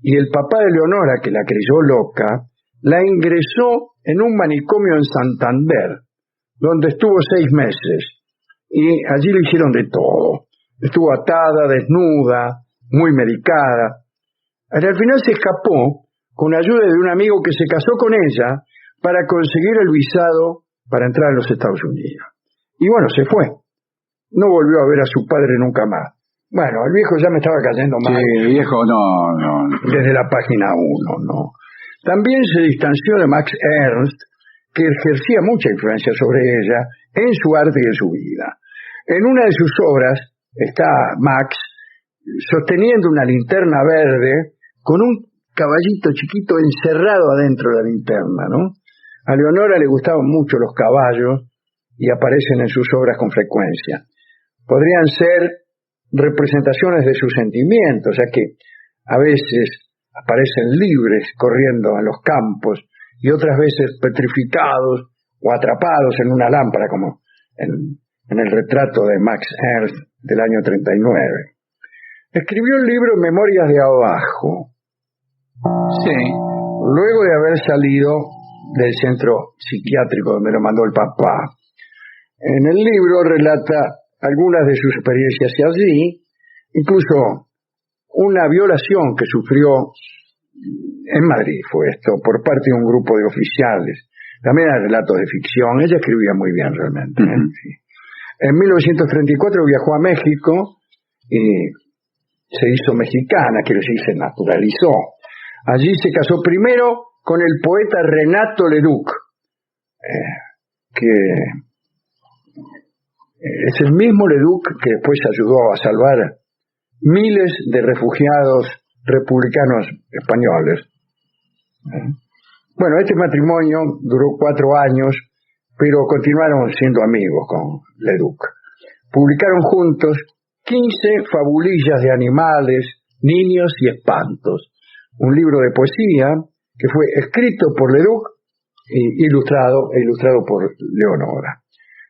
Y el papá de Leonora, que la creyó loca, la ingresó en un manicomio en Santander, donde estuvo 6 meses. Y allí le hicieron de todo. Estuvo atada, desnuda, muy medicada. Al final se escapó con ayuda de un amigo que se casó con ella para conseguir el visado para entrar a los Estados Unidos. Y bueno, se fue. No volvió a ver a su padre nunca más. Bueno, el viejo ya me estaba cayendo mal. Sí, el viejo no. Desde la página 1, no. También se distanció de Max Ernst, que ejercía mucha influencia sobre ella en su arte y en su vida. En una de sus obras está Max sosteniendo una linterna verde con un caballito chiquito encerrado adentro de la linterna, ¿no? A Leonora le gustaban mucho los caballos y aparecen en sus obras con frecuencia. Podrían ser representaciones de sus sentimientos, ya que a veces aparecen libres corriendo en los campos y otras veces petrificados o atrapados en una lámpara, como en el retrato de Max Ernst del año 39. Escribió el libro Memorias de Abajo. Sí. Luego de haber salido del centro psiquiátrico donde lo mandó el papá. En el libro relata algunas de sus experiencias allí, incluso una violación que sufrió en Madrid, fue esto, por parte de un grupo de oficiales. También hay relatos de ficción. Ella escribía muy bien realmente. Sí. En 1934 viajó a México y se hizo mexicana, quiere decir, se naturalizó. Allí se casó primero con el poeta Renato Leduc, que es el mismo Leduc que después ayudó a salvar miles de refugiados republicanos españoles. Bueno, este matrimonio duró 4 años, pero continuaron siendo amigos con Leduc. Publicaron juntos 15 fabulillas de animales, niños y espantos, un libro de poesía que fue escrito por Leduc e ilustrado por Leonora.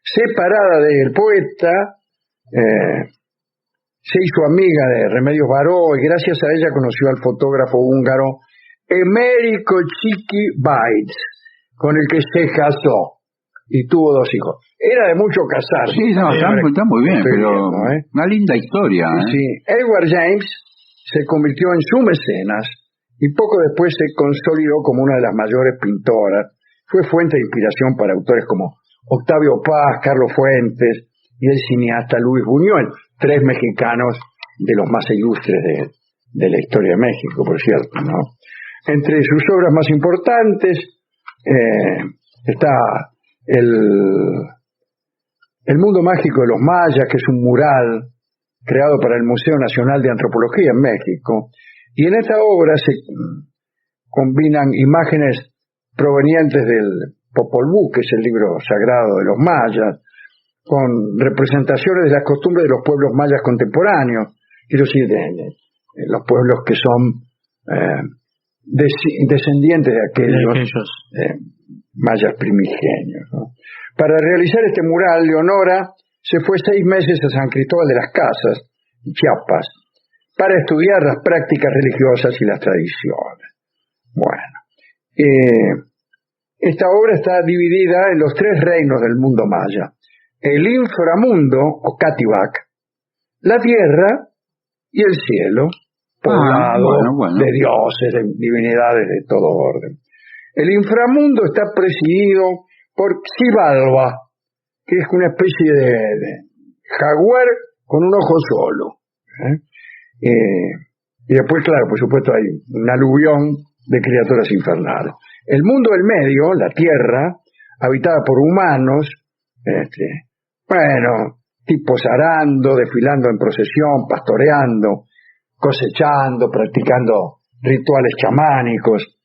Separada del poeta, se hizo amiga de Remedios Varó y gracias a ella conoció al fotógrafo húngaro Emérico Csiky Bajcs, con el que se casó y tuvo 2 hijos. Era de mucho casarse. Sí, no, está muy bien, pero viendo, una linda historia. Sí. Edward James se convirtió en su mecenas y poco después se consolidó como una de las mayores pintoras. Fue fuente de inspiración para autores como Octavio Paz, Carlos Fuentes y el cineasta Luis Buñuel, 3 mexicanos de los más ilustres de la historia de México, por cierto, ¿no? Entre sus obras más importantes está El mundo mágico de los mayas, que es un mural creado para el Museo Nacional de Antropología en México. Y en esta obra se combinan imágenes provenientes del Popol Vuh, que es el libro sagrado de los mayas, con representaciones de las costumbres de los pueblos mayas contemporáneos, quiero decir, de los pueblos que son descendientes de aquellos mayas primigenios, ¿no? Para realizar este mural, Leonora se fue 6 meses a San Cristóbal de las Casas, Chiapas, para estudiar las prácticas religiosas y las tradiciones. Bueno, esta obra está dividida en los 3 reinos del mundo maya: el inframundo, o Catibac, la tierra y el cielo, poblado de dioses, de divinidades de todo orden. El inframundo está presidido por Xibalba, que es una especie de jaguar con un ojo solo. Y después, claro, por supuesto, hay un aluvión de criaturas infernales. El mundo del medio, la tierra, habitada por humanos, tipos arando, desfilando en procesión, pastoreando, cosechando, practicando rituales chamánicos.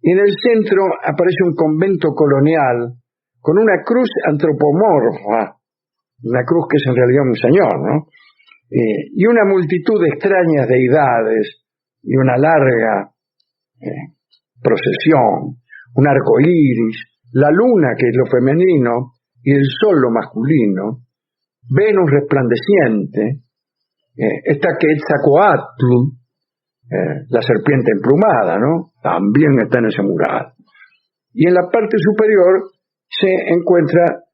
Y en el centro aparece un convento colonial con una cruz antropomorfa, una cruz que es en realidad un señor, ¿no? Y una multitud de extrañas deidades y una larga procesión, un arco iris, la luna, que es lo femenino, y el sol, lo masculino, Venus resplandeciente, Está Quetzalcóatl, la serpiente emplumada, ¿no? También está en ese mural. Y en la parte superior se encuentra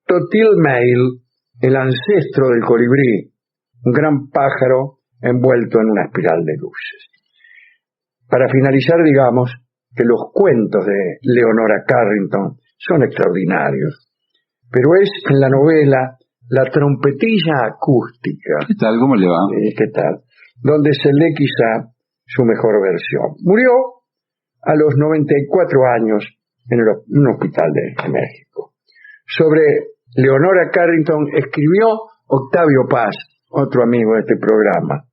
Totilmail, el ancestro del colibrí, un gran pájaro envuelto en una espiral de luces. Para finalizar, digamos que los cuentos de Leonora Carrington son extraordinarios, pero es en la novela La trompetilla acústica. ¿Qué tal? ¿Cómo le va? ¿Qué tal? Donde se lee quizá su mejor versión. Murió a los 94 años en un hospital de México. Sobre Leonora Carrington escribió Octavio Paz, otro amigo de este programa.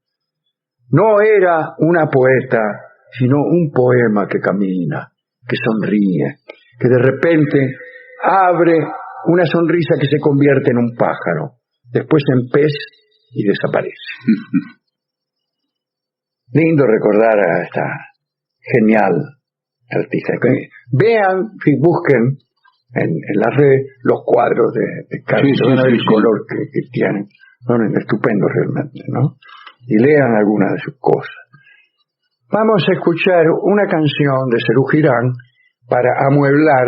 No era una poeta, sino un poema que camina, que sonríe, que de repente abre una sonrisa que se convierte en un pájaro, después en pez y desaparece. Lindo recordar a esta genial artista. Vean, busquen en la red los cuadros de Carrington, van a ver el color que tienen. Son estupendos realmente, ¿no? Y lean algunas de sus cosas. Vamos a escuchar una canción de Serú Girán para amueblar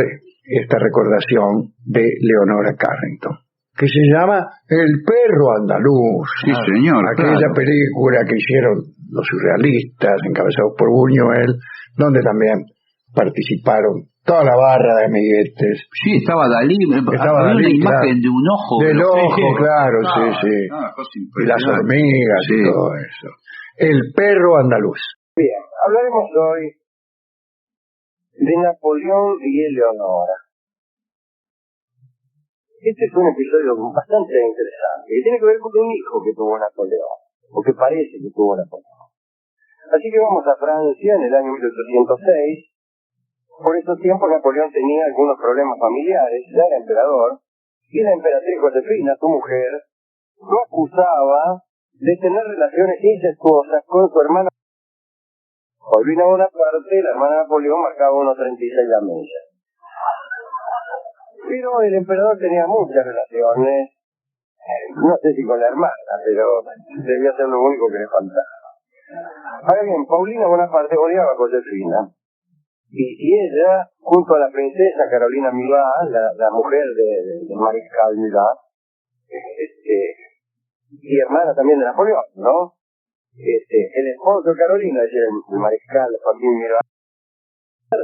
esta recordación de Leonora Carrington, que se llama El perro andaluz. Sí, señor. Aquella película que hicieron los surrealistas, encabezados por Buñuel, donde también participaron toda la barra de amiguetes. Sí, estaba Dalí. Estaba había Dalí, una imagen claro, de un ojo. del ojo, claro, sí. Cosa Y las impresionante. hormigas Sí. y todo eso. El perro andaluz. Bien, hablaremos hoy de Napoleón y Eleonora. Este es un episodio bastante interesante y tiene que ver con un hijo que tuvo Napoleón, o que parece que tuvo Napoleón. Así que vamos a Francia en el año 1806. Por esos tiempos Napoleón tenía algunos problemas familiares, ya era emperador, y la emperatriz Josefina, su mujer, lo acusaba de tener relaciones incestuosas con su hermana Paulina Bonaparte. La hermana de Napoleón marcaba 1,36 la milla. Pero el emperador tenía muchas relaciones, no sé si con la hermana, pero debía ser lo único que le faltaba. Ahora bien, Paulina Bonaparte odiaba a Josefina, y ella, junto a la princesa Carolina Murat, la mujer del mariscal Murat, y hermana también de Napoleón, ¿no? El esposo de Carolina, es el mariscal Joaquín Murat,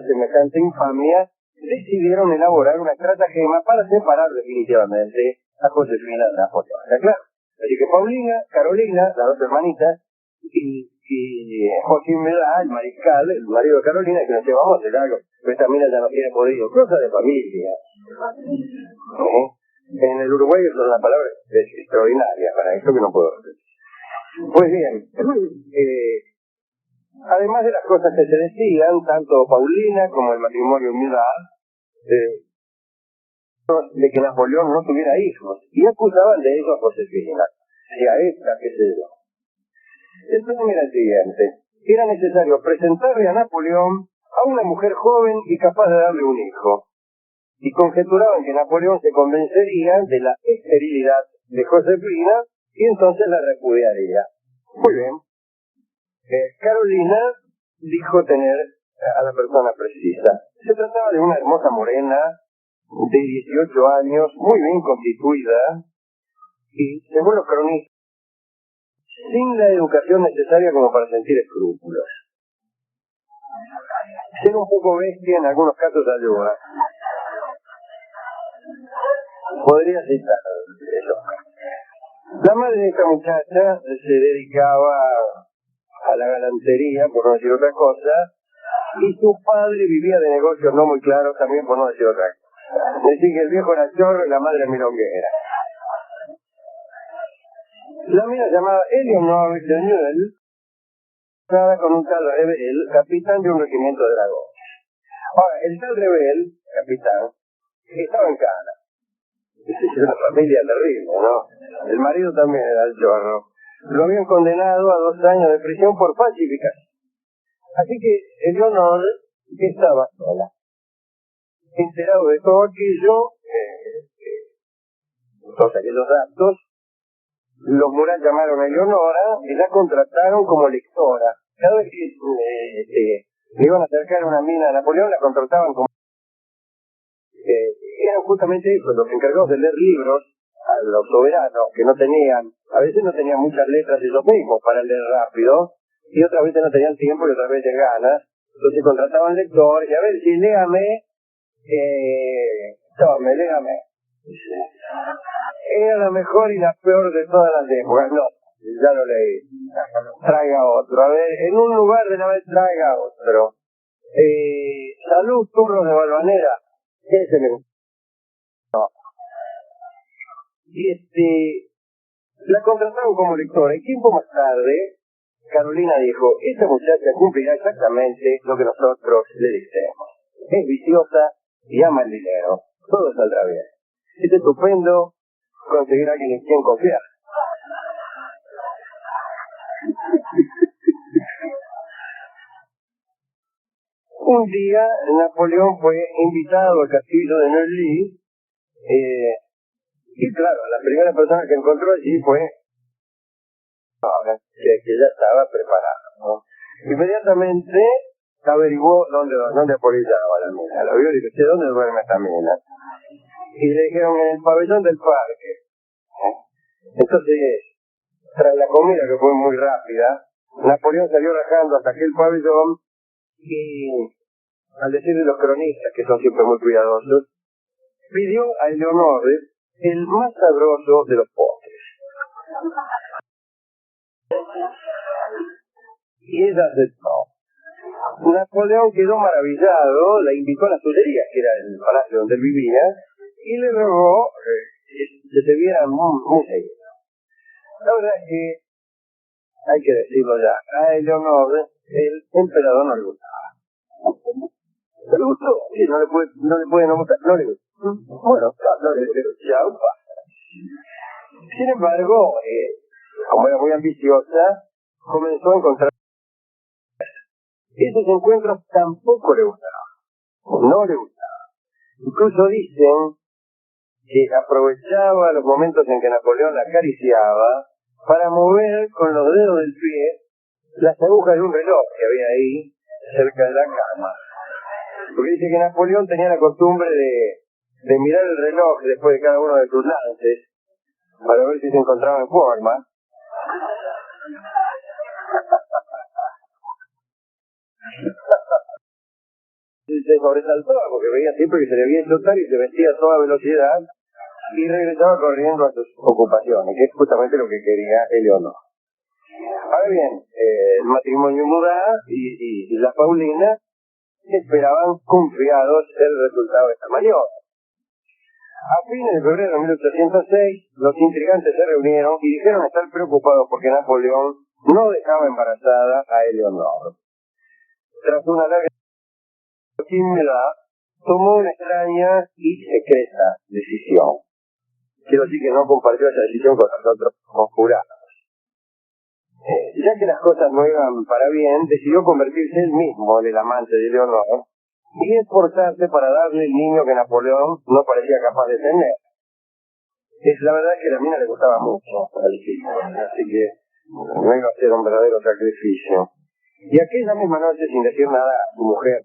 semejante infamia, decidieron elaborar una estratagema para separar definitivamente a Josefina de Napoleón. ¿Está claro? Así que Paulina, Carolina, las dos hermanitas, y Joaquín Murat, el mariscal, el marido de Carolina, que nos llevamos de largo, pero esta mina ya no tiene podido, cosa de familia. En el Uruguay es una palabra extraordinaria para esto que no puedo decir. Pues bien, además de las cosas que se decían, tanto Paulina como el matrimonio Murat, de que Napoleón no tuviera hijos, y acusaban de eso a Josefina, y a esta, qué sé yo. El plan era el siguiente: era necesario presentarle a Napoleón a una mujer joven y capaz de darle un hijo, y conjeturaban que Napoleón se convencería de la esterilidad de Josefina y entonces la repudiaría. Muy bien. Carolina dijo tener a la persona precisa. Se trataba de una hermosa morena de 18 años, muy bien constituida, y según los cronistas, sin la educación necesaria como para sentir escrúpulos. Ser un poco bestia en algunos casos ayuda. Podría citar eso. La madre de esta muchacha se dedicaba a la galantería, por no decir otra cosa, y su padre vivía de negocios no muy claros también, por no decir otra cosa. Es decir, que el viejo era chorro y la madre milonguera. La mina llamada Eleonore de Newell, casada con un tal Rebel, capitán de un regimiento de dragones. Ahora, el tal Rebel, capitán, estaba en cana. Es una familia terrible, ¿no? El marido también era el chorro. Lo habían condenado a 2 años de prisión por falsificación. Así que Eleonore estaba sola. Enterado de todo aquello, todos aquellos datos, los Murat llamaron a Eleonora y la contrataron como lectora. Cada vez que le iban a acercar una mina a Napoleón, la contrataban como... eran justamente eso, los encargados de leer libros a los soberanos que no tenían, a veces no tenían muchas letras ellos mismos para leer rápido, y otras veces no tenían tiempo y otras veces ganas. Entonces contrataban lectores y a ver si léame, léame. Era la mejor y la peor de todas las épocas. No, ya lo leí. Traiga otro. A ver, en un lugar de la vez traiga otro. Salud, turnos de Valvanera. Ese me gustó. No. Y la contrataron como lectora. Y tiempo más tarde, Carolina dijo, esta muchacha cumplirá exactamente lo que nosotros le decimos. Es viciosa y ama el dinero. Todo saldrá bien. Es estupendo conseguir a alguien en quien confiar. Un día Napoleón fue invitado al castillo de Neuilly y claro, la primera persona que encontró allí fue que ya estaba preparada, ¿no? Inmediatamente averiguó dónde apolillaba la mina. La vio y dijo, ¿dónde duerme esta mina? Y le dijeron, en el pabellón del parque. Entonces, tras la comida, que fue muy rápida, Napoleón salió rajando hasta aquel pabellón y, al decir de los cronistas, que son siempre muy cuidadosos, pidió a Eleonor el más sabroso de los postres. Y ella aceptó. Napoleón quedó maravillado, la invitó a la Tullería, que era el palacio donde él vivía, y le rogó que se vieran muy seguido. La verdad es que, hay que decirlo ya, a Eleonor el emperador no le gustaba. ¿Le gustó? Sí, no le puede no gustar, no le gustó. Bueno, no le gustó, ya pasa. Sin embargo, como era muy ambiciosa, comenzó a encontrar... Esos encuentros tampoco le gustaban, no le gustaban. Incluso dicen que aprovechaba los momentos en que Napoleón la acariciaba para mover con los dedos del pie las agujas de un reloj que había ahí cerca de la cama. Porque dice que Napoleón tenía la costumbre de mirar el reloj después de cada uno de sus lances para ver si se encontraba en forma. Se sobresaltaba porque veía siempre que se le veía explotar y se vestía a toda velocidad y regresaba corriendo a sus ocupaciones, que es justamente lo que quería Eleonor. Ahora bien, el matrimonio Murat y la Paulina esperaban confiados el resultado de esta maniobra. A fines de febrero de 1806, los intrigantes se reunieron y dijeron estar preocupados porque Napoleón no dejaba embarazada a Eleonor. Tras una larga intimidad, tomó una extraña y secreta decisión. Quiero decir que no compartió esa decisión con los otros conjurados. Ya que las cosas no iban para bien, decidió convertirse él mismo en el amante de Eleonor y esforzarse para darle el niño que Napoleón no parecía capaz de tener. La verdad es que a la mina le gustaba mucho al chico, así que no iba a ser un verdadero sacrificio. Y aquella misma noche, sin decir nada a su mujer,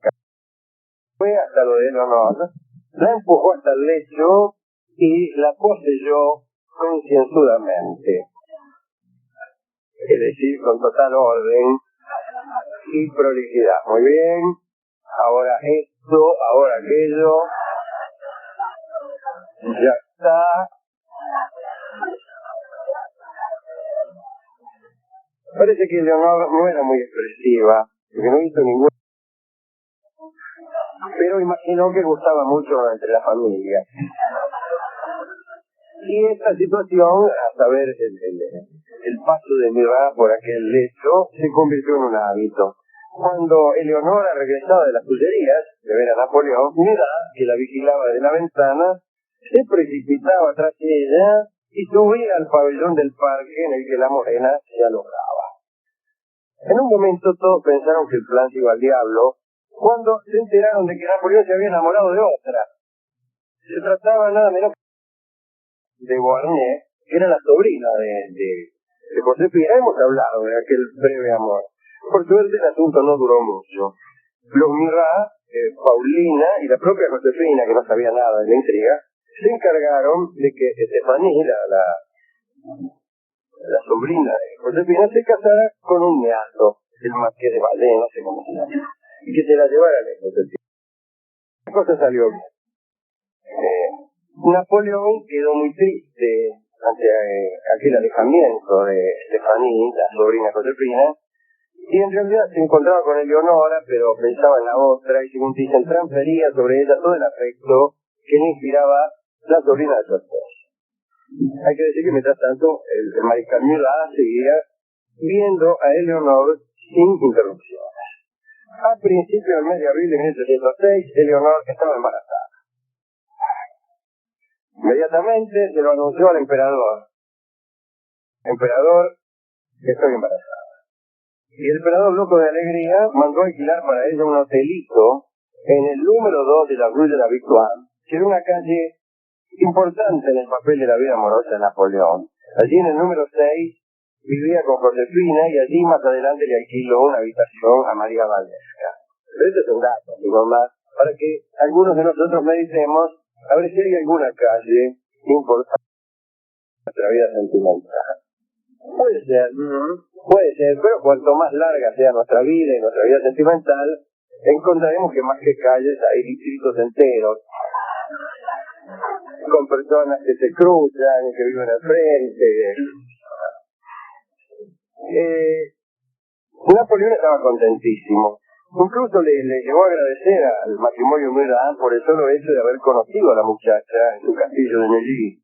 fue hasta lo de Eleonor, la empujó hasta el lecho y la poseyó concienzudamente. Es decir, con total orden y prolijidad. Muy bien, ahora esto, ahora aquello, ya está. Parece que Eleonor no era muy expresiva, porque no hizo ningún... pero imaginó que gustaba mucho entre la familia. Y esta situación, a saber, el paso de Murat por aquel lecho, se convirtió en un hábito. Cuando Eleonora regresaba de las Tullerías, de ver a Napoleón, Murat, que la vigilaba desde la ventana, se precipitaba tras ella y subía al pabellón del parque en el que la morena se alojaba. En un momento todos pensaron que el plan se iba al diablo, cuando se enteraron de que Napoleón se había enamorado de otra. Se trataba nada menos de Beauharnais, que era la sobrina de Josefina. Hemos hablado de aquel breve amor. Por suerte el asunto no duró mucho. Los Murat, Paulina y la propia Josefina, que no sabía nada de la intriga, se encargaron de que Estefanía, la sobrina de Josefina, se casara con un neato, el marqués de Valdés, no sé cómo se llama, y que se la llevara a Josefina. La cosa salió bien. Napoleón quedó muy triste ante aquel alejamiento de Estefanía, la sobrina de Josefina, y en realidad se encontraba con Eleonora, pero pensaba en la otra, y según dicen, transfería sobre ella todo el afecto que le inspiraba la sobrina de su esposa. Hay que decir que mientras tanto el mariscal Murat seguía viendo a Eleonor sin interrupciones. A principios del mes de abril de 1706, Eleonor estaba embarazada. Inmediatamente se lo anunció al emperador. Emperador, estoy embarazada. Y el emperador, loco de alegría, mandó alquilar para ella un hotelito en el número 2 de la Rue de la Victoire, que era una calle importante en el papel de la vida amorosa de Napoleón. Allí en el número 6 vivía con Josefina y allí más adelante le alquiló una habitación a María Valesca. Pero este es un dato, digo más, para que algunos de nosotros meditemos a ver si hay alguna calle importante en nuestra vida sentimental. Puede ser, pero cuanto más larga sea nuestra vida y nuestra vida sentimental, encontraremos que más que calles hay distritos enteros, con personas que se cruzan, que viven al frente. Napoleón estaba contentísimo. Incluso le llegó a agradecer al matrimonio Murat por el solo hecho de haber conocido a la muchacha en su castillo de Neuilly.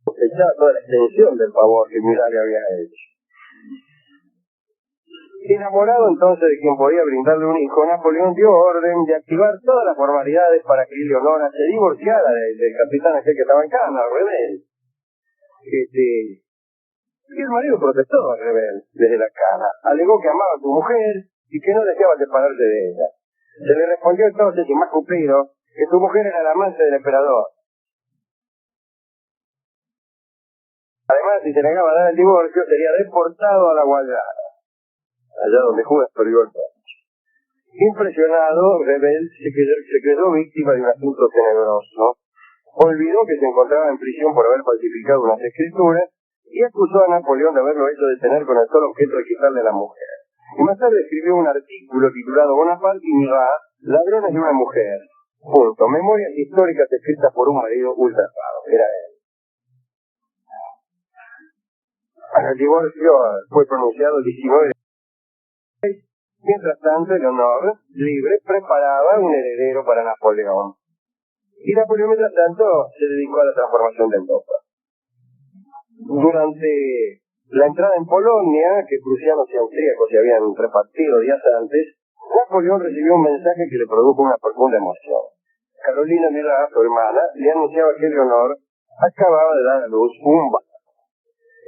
Echaba toda la extensión del favor que Murat le había hecho. Enamorado entonces de quien podía brindarle un hijo, Napoleón dio orden de activar todas las formalidades para que Eleonora se divorciara del capitán aquel que estaba en cama, Rebel. Y el marido protestó a Rebel desde la cama. Alegó que amaba a su mujer y que no deseaba separarse de ella. Se le respondió entonces, y más cumplido, que su mujer era la amante del emperador. Además, si se negaba a dar el divorcio, sería deportado a la Guayana, allá donde Judas perdió el pueblo. Impresionado, Rebel se quedó víctima de un asunto tenebroso. Olvidó que se encontraba en prisión por haber falsificado unas escrituras y acusó a Napoleón de haberlo hecho detener con el solo objeto de quitarle a la mujer. Y más tarde escribió un artículo titulado Bonaparte y Murat, ladrones de una mujer. Punto. Memorias históricas escritas por un marido ultrajado. Era él. El divorcio fue pronunciado el 19 de abril. Mientras tanto, Eleonor, libre, preparaba un heredero para Napoleón. Y Napoleón, mientras tanto, se dedicó a la transformación de Europa. Durante la entrada en Polonia, que prusianos y austríacos se habían repartido días antes, Napoleón recibió un mensaje que le produjo una profunda emoción. Carolina Murat, su hermana, le anunciaba que Eleonor acababa de dar a luz un varón.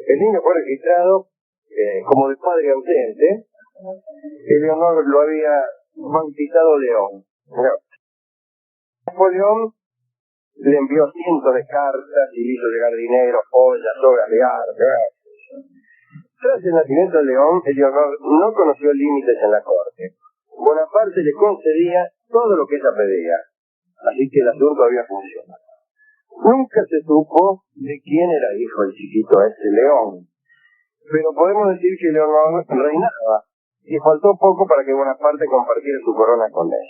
El niño fue registrado como de padre ausente. Eleonor lo había bautizado León. Napoleón le envió cientos de cartas y le hizo llegar dinero, joyas, obras de arte. Tras el nacimiento de León, Eleonor no conoció límites en la corte. Bonaparte le concedía todo lo que ella pedía, así que el asunto había funcionado. Nunca se supo de quién era hijo el chiquito ese León, pero podemos decir que Leonor reinaba y faltó poco para que Bonaparte compartiera su corona con él.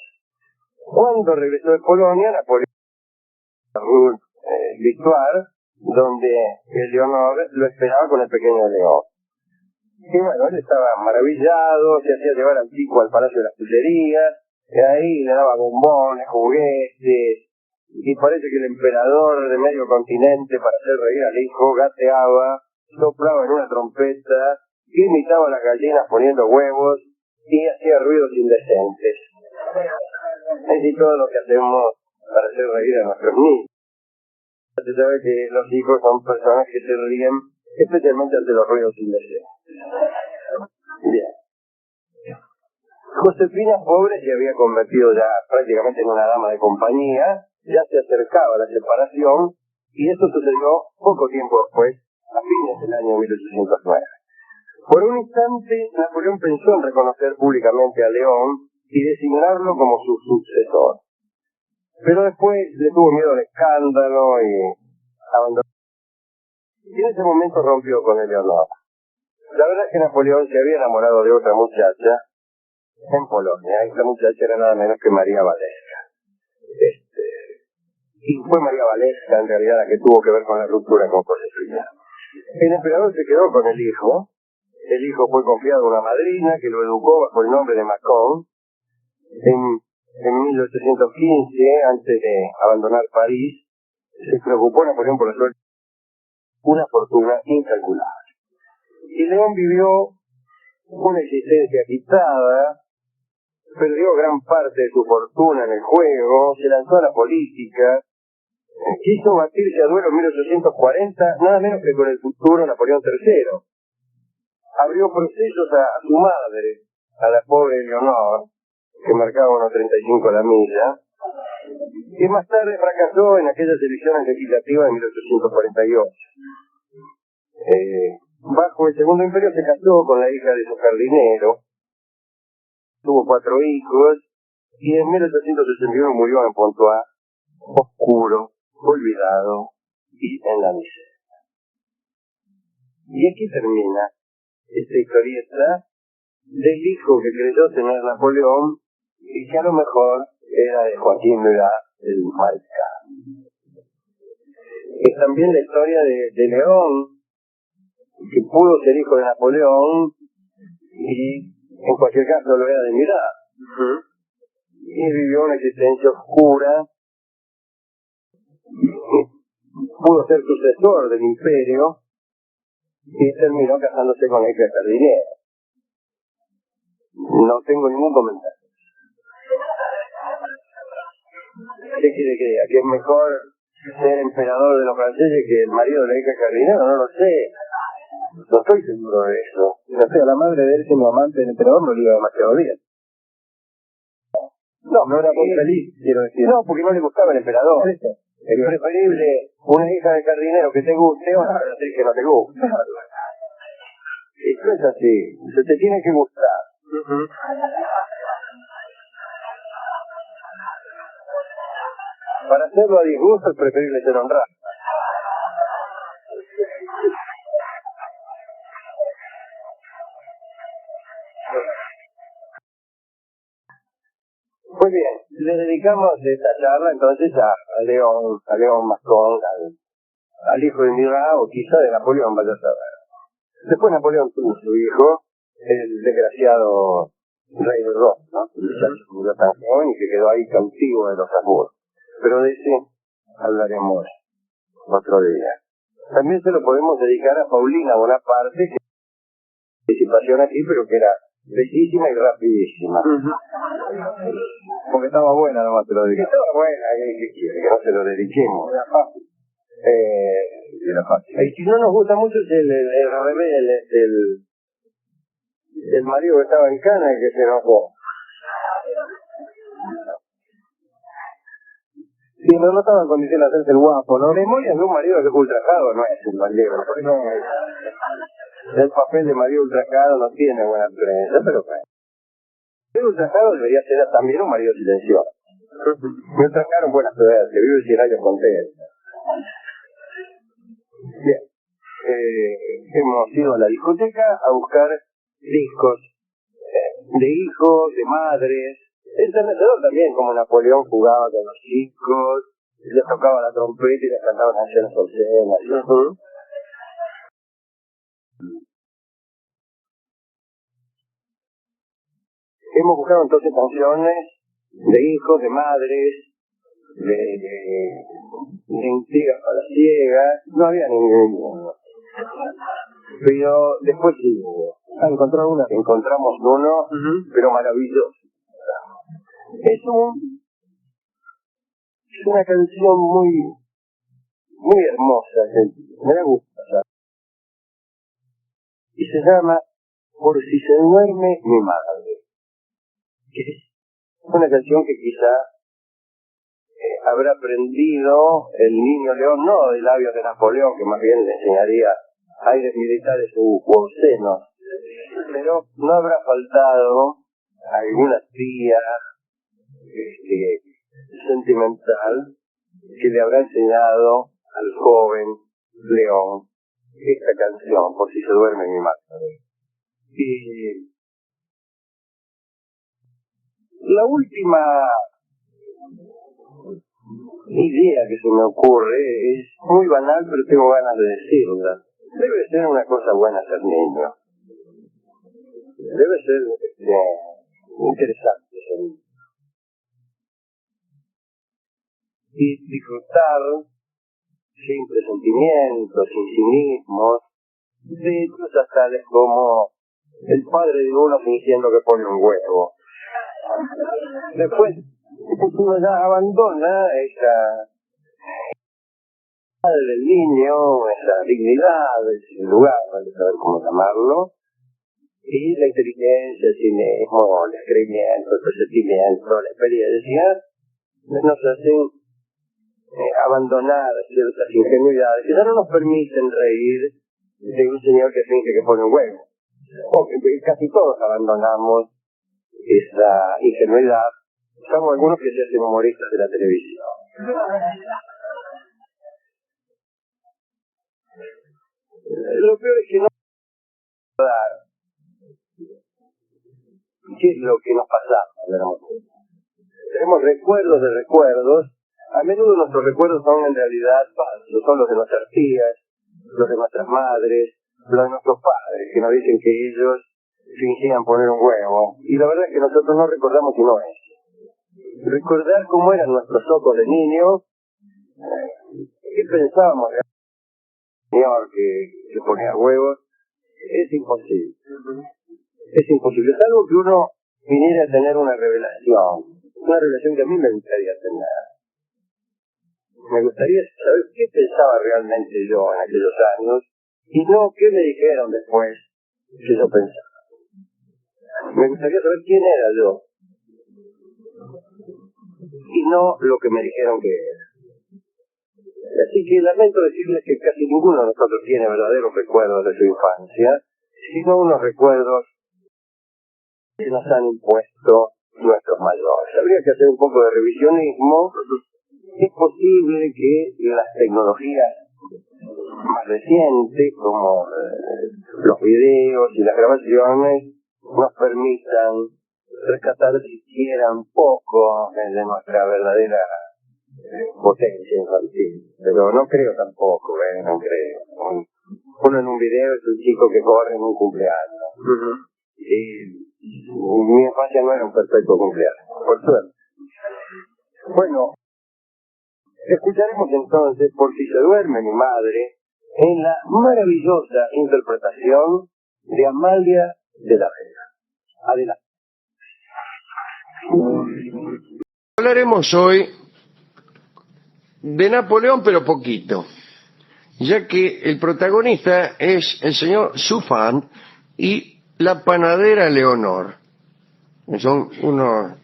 Cuando regresó de Polonia, Napoleón Victoire, donde Eleonor lo esperaba con el pequeño León. Y bueno, él estaba maravillado, se hacía llevar al chico al Palacio de las Tullerías, y ahí le daba bombones, juguetes, y parece que el emperador de medio continente, para hacer reír al hijo, gateaba, soplaba en una trompeta, imitaba a las gallinas poniendo huevos, y hacía ruidos indecentes. Es todo lo que hacemos para hacer reír a nuestros niños. Se sabe que los hijos son personas que se ríen especialmente ante los ruidos indecentes. Bien. Josefina, pobre, se había convertido ya prácticamente en una dama de compañía, ya se acercaba a la separación, Y esto sucedió poco tiempo después, a fines del año 1809. Por un instante, Napoleón pensó en reconocer públicamente a León y designarlo como su sucesor. Pero después le tuvo miedo al escándalo y abandonó. Y en ese momento rompió con Eleonora. La verdad es que Napoleón se había enamorado de otra muchacha en Polonia. Esta muchacha era nada menos que María Walewska. Y fue María Walewska en realidad la que tuvo que ver con la ruptura con Josefina. El emperador se quedó con el hijo. El hijo fue confiado a una madrina que lo educó bajo el nombre de Macon. En 1815, antes de abandonar París, se preocupó Napoleón por la suerte. Una fortuna incalculable. Y León vivió una existencia agitada, perdió gran parte de su fortuna en el juego, se lanzó a la política, quiso batirse a duelo en 1840, nada menos que con el futuro Napoleón III. Abrió procesos a su madre, a la pobre Leonor, que marcaba unos 35 la milla, y más tarde fracasó en aquellas elecciones legislativas de 1848. Bajo el Segundo Imperio se casó con la hija de su jardinero, tuvo 4 hijos, y en 1861 murió en Pontoise, oscuro, olvidado y en la miseria. Y aquí termina esta historieta del hijo que creyó tener Napoleón y que a lo mejor era de Joaquín Murat, el mariscal. Es también la historia de León, que pudo ser hijo de Napoleón y en cualquier caso lo era de Murat. Y vivió una existencia oscura, pudo ser sucesor del imperio y terminó casándose con la hija de jardinero. No tengo ningún comentario. ¿Qué quiere que diga? ¿Que es mejor ser emperador de los franceses que el marido de la hija de jardinero? No lo sé. No estoy seguro de eso. No sé, a la madre de él siendo amante del emperador no le iba demasiado bien. No era muy feliz, quiero decir. No, porque no le gustaba el emperador. Es preferible una hija de jardinero que te guste o una actriz que no te guste. Esto es así. Se te tiene que gustar. Para hacerlo a disgusto es preferible ser honrado. Pues bien, le dedicamos esta charla entonces a León Macon, al hijo de Murat o quizá de Napoleón, vaya a saber. Después Napoleón tuvo su hijo, el desgraciado rey de Roma, ¿no? Un muchacho que murió tan joven y que quedó ahí cautivo de los Habsburgo. Pero de ese hablaremos otro día. También se lo podemos dedicar a Paulina Bonaparte, que participación aquí, pero que era bellísima y rapidísima. Porque estaba buena, nomás te lo dediqué. Estaba buena, ¿qué quiere? Que no se lo dediquemos. Era fácil. Era fácil. Y si no nos gusta mucho es el marido que estaba en Cana y que se enojó. Sí, no estaba en condición de hacerse el guapo, ¿no? Memorias de un marido que es ultrajado no es un mal libro. No, el papel de marido ultrajado no tiene buena prensa, pero bueno. El ultrajado debería ser también un marido silencioso. Me ultrajaron buena suerte, vive 100 años contento. Bien. Hemos ido a la discoteca a buscar discos de hijos, de madres. Enternecedor también, como Napoleón jugaba con los chicos, les tocaba la trompeta y les cantaba canciones obscenas. Hemos buscado entonces canciones de hijos, de madres, de intrigas palaciegas. No había ninguno. Pero después sí hubo. ¿Encontró una? Encontramos uno, pero maravilloso. Es una canción muy hermosa, me gusta, ¿sabes? Y se llama Por si se duerme mi madre, que es una canción que quizá habrá aprendido el niño León, no de labios de Napoleón, que más bien le enseñaría aires militares u obscenos, pero no habrá faltado alguna tía sentimental que le habrá enseñado al joven León esta canción, Por si se duerme mi madre. Y la última idea que se me ocurre es muy banal, pero tengo ganas de decirla. Debe ser una cosa buena ser niño. Debe ser interesante ser niño. Y disfrutar sin presentimientos, sin cinismos, de cosas tales como el padre de uno fingiendo que pone un huevo. Después uno ya abandona esa del niño, esa dignidad, ese lugar, no sé saber cómo llamarlo, y la inteligencia, el cinismo, el descreimiento, el presentimiento, la experiencia, nos hacen abandonar ciertas ingenuidades que ya no nos permiten reír de un señor que finge que pone un huevo. Casi todos abandonamos esa ingenuidad, salvo algunos que se hacen humoristas de la televisión. Lo peor es que no dar qué es lo que nos pasaba. Tenemos recuerdos de recuerdos. A menudo nuestros recuerdos son en realidad falsos, son los de nuestras tías, los de nuestras madres, los de nuestros padres, que nos dicen que ellos fingían poner un huevo. Y la verdad es que nosotros no recordamos sino eso. Recordar cómo eran nuestros ojos de niño, qué pensábamos del señor que ponía huevos, es imposible. Es imposible, salvo que uno viniera a tener una revelación que a mí me gustaría tener. Me gustaría saber qué pensaba realmente yo en aquellos años y no qué me dijeron después que yo pensaba. Me gustaría saber quién era yo y no lo que me dijeron que era. Así que lamento decirles que casi ninguno de nosotros tiene verdaderos recuerdos de su infancia, sino unos recuerdos que nos han impuesto nuestros mayores. Habría que hacer un poco de revisionismo. Es posible que las tecnologías más recientes, como los videos y las grabaciones, nos permitan rescatar siquiera un poco de nuestra verdadera potencia infantil. Pero no creo tampoco, no creo. Uno en un video es un chico que corre en un cumpleaños. Y mi infancia no era un perfecto cumpleaños, por suerte. Bueno, escucharemos entonces Por si se duerme mi madre en la maravillosa interpretación de Amalia de la Vega. Adelante. Hablaremos hoy de Napoleón, pero poquito, ya que el protagonista es el señor Suffand y la panadera Leonor. Son una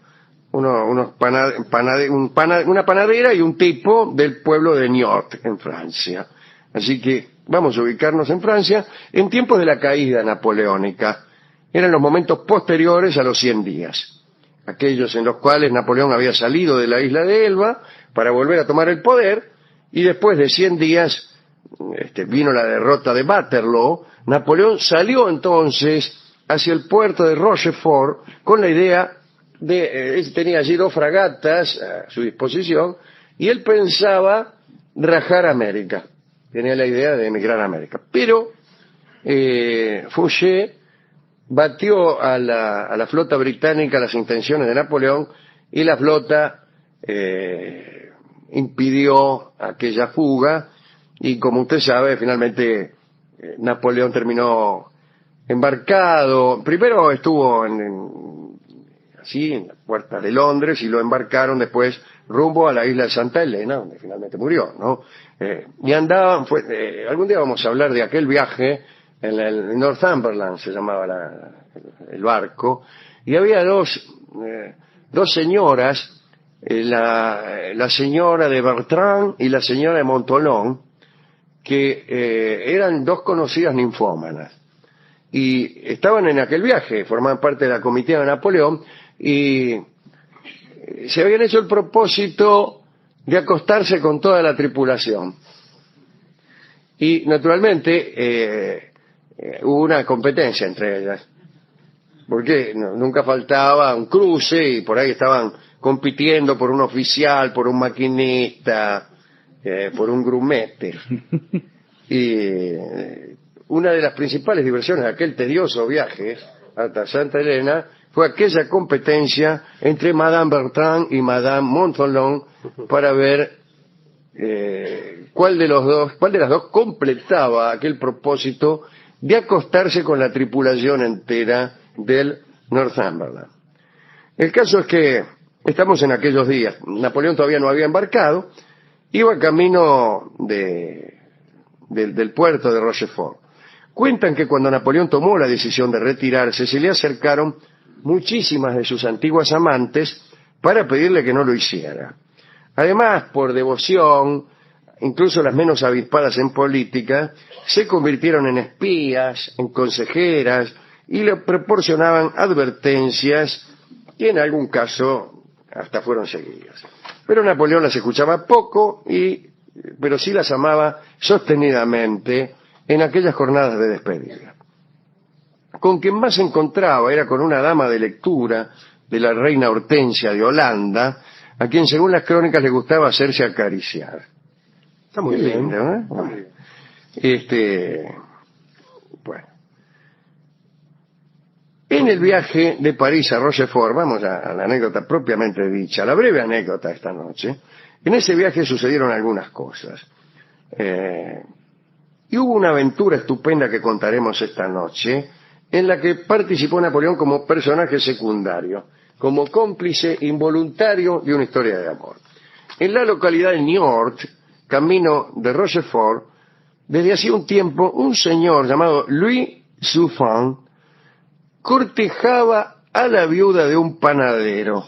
panadera y un tipo del pueblo de Niort, en Francia. Así que vamos a ubicarnos en Francia en tiempos de la caída napoleónica. Eran los momentos posteriores a los 100 días, aquellos en los cuales Napoleón había salido de la isla de Elba para volver a tomar el poder, y después de 100 días vino la derrota de Waterloo. Napoleón salió entonces hacia el puerto de Rochefort con la idea de, él tenía allí 2 fragatas a su disposición, y él pensaba rajar América, tenía la idea de emigrar a América. Pero Fouché batió a la flota británica las intenciones de Napoleón, y la flota impidió aquella fuga, y como usted sabe, finalmente Napoleón terminó embarcado. Primero estuvo así en la puerta de Londres, y lo embarcaron después rumbo a la isla de Santa Elena, donde finalmente murió, ¿no? Y andaban, algún día vamos a hablar de aquel viaje en el Northumberland, se llamaba el barco, y había dos señoras la señora de Bertrand y la señora de Montholon, que eran dos conocidas ninfómanas. Y estaban en aquel viaje, formaban parte de la comitiva de Napoleón, y se habían hecho el propósito de acostarse con toda la tripulación. Y naturalmente hubo una competencia entre ellas, porque nunca faltaba un cruce y por ahí estaban compitiendo por un oficial, por un maquinista, por un grumete. Y una de las principales diversiones de aquel tedioso viaje hasta Santa Elena fue aquella competencia entre Madame Bertrand y Madame Montholon para ver cuál de las dos completaba aquel propósito de acostarse con la tripulación entera del Northumberland. El caso es que estamos en aquellos días. Napoleón todavía no había embarcado, iba camino del puerto de Rochefort. Cuentan que cuando Napoleón tomó la decisión de retirarse, se le acercaron muchísimas de sus antiguas amantes para pedirle que no lo hiciera. Además, por devoción, incluso las menos avispadas en política, se convirtieron en espías, en consejeras, y le proporcionaban advertencias y en algún caso hasta fueron seguidas. Pero Napoleón las escuchaba poco, pero sí las amaba sostenidamente en aquellas jornadas de despedida. Con quien más se encontraba era con una dama de lectura de la reina Hortensia de Holanda, a quien según las crónicas le gustaba hacerse acariciar. Está muy lindo, ¿eh? Bueno. En el viaje de París a Rochefort, vamos a la anécdota propiamente dicha, la breve anécdota esta noche. En ese viaje sucedieron algunas cosas. Y hubo una aventura estupenda que contaremos esta noche, en la que participó Napoleón como personaje secundario, como cómplice involuntario de una historia de amor. En la localidad de Niort, camino de Rochefort, desde hacía un tiempo, un señor llamado Louis Souffin cortejaba a la viuda de un panadero.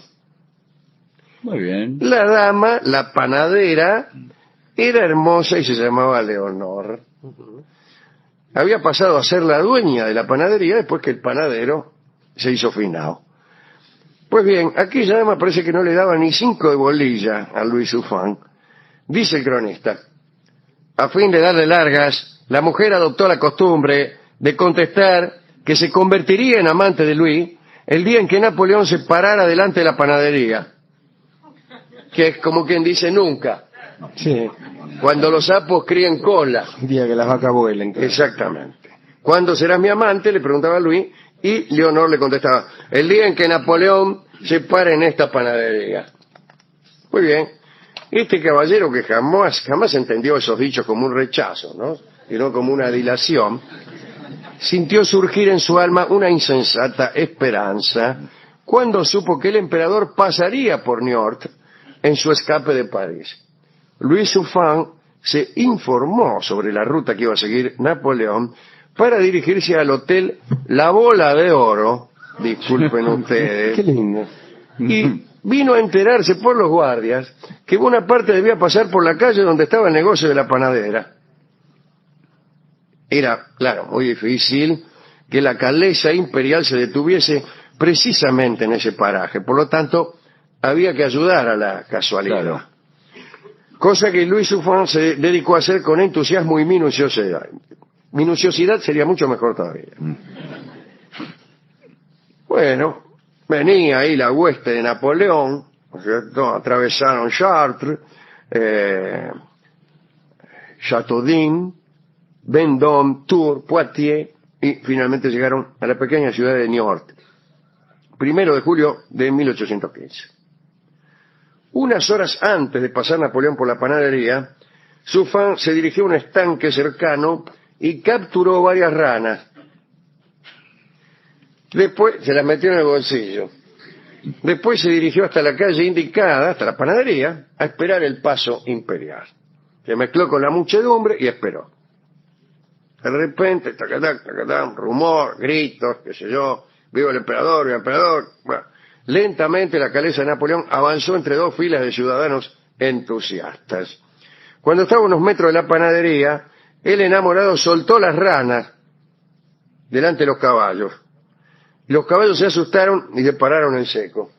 Muy bien. La dama, la panadera, era hermosa y se llamaba Leonor. Había pasado a ser la dueña de la panadería después que el panadero se hizo finado. Pues bien, aquella dama parece que no le daba ni 5 de bolilla a Louis Souffin. Dice el cronista: a fin de darle largas, la mujer adoptó la costumbre de contestar que se convertiría en amante de Louis el día en que Napoleón se parara delante de la panadería. Que es como quien dice nunca. Sí, Cuando los sapos críen cola. el día que las vacas vuelen. Claro. Exactamente. ¿Cuándo serás mi amante?, le preguntaba Louis, y Leonor le contestaba: el día en que Napoleón se pare en esta panadería. Muy bien. Este caballero, que jamás entendió esos dichos como un rechazo, ¿no?, sino como una dilación, sintió surgir en su alma una insensata esperanza cuando supo que el emperador pasaría por Niort en su escape de París. Louis Souffin se informó sobre la ruta que iba a seguir Napoleón para dirigirse al hotel La Bola de Oro, disculpen ustedes. Qué lindo. Y vino a enterarse por los guardias que Bonaparte debía pasar por la calle donde estaba el negocio de la panadera. Era, claro, muy difícil que la calesa imperial se detuviese precisamente en ese paraje. Por lo tanto, había que ayudar a la casualidad. Claro. Cosa que Louis Souffin se dedicó a hacer con entusiasmo y minuciosidad. Minuciosidad sería mucho mejor todavía. Bueno, venía ahí la hueste de Napoleón, ¿no es cierto? Atravesaron Chartres, Châteaudun, Vendôme, Tours, Poitiers, y finalmente llegaron a la pequeña ciudad de Niort, 1 de julio de 1815. Unas horas antes de pasar Napoleón por la panadería, Souffin se dirigió a un estanque cercano y capturó varias ranas. Después se las metió en el bolsillo. Después se dirigió hasta la calle indicada, hasta la panadería, a esperar el paso imperial. Se mezcló con la muchedumbre y esperó. De repente, tacatán, tacatán, rumor, gritos, qué sé yo, viva el emperador, viva el emperador. Bueno, Lentamente la calesa de Napoleón avanzó entre dos filas de ciudadanos entusiastas. Cuando estaba a unos metros de la panadería, el enamorado soltó las ranas delante de los caballos. Los caballos se asustaron y le pararon en seco.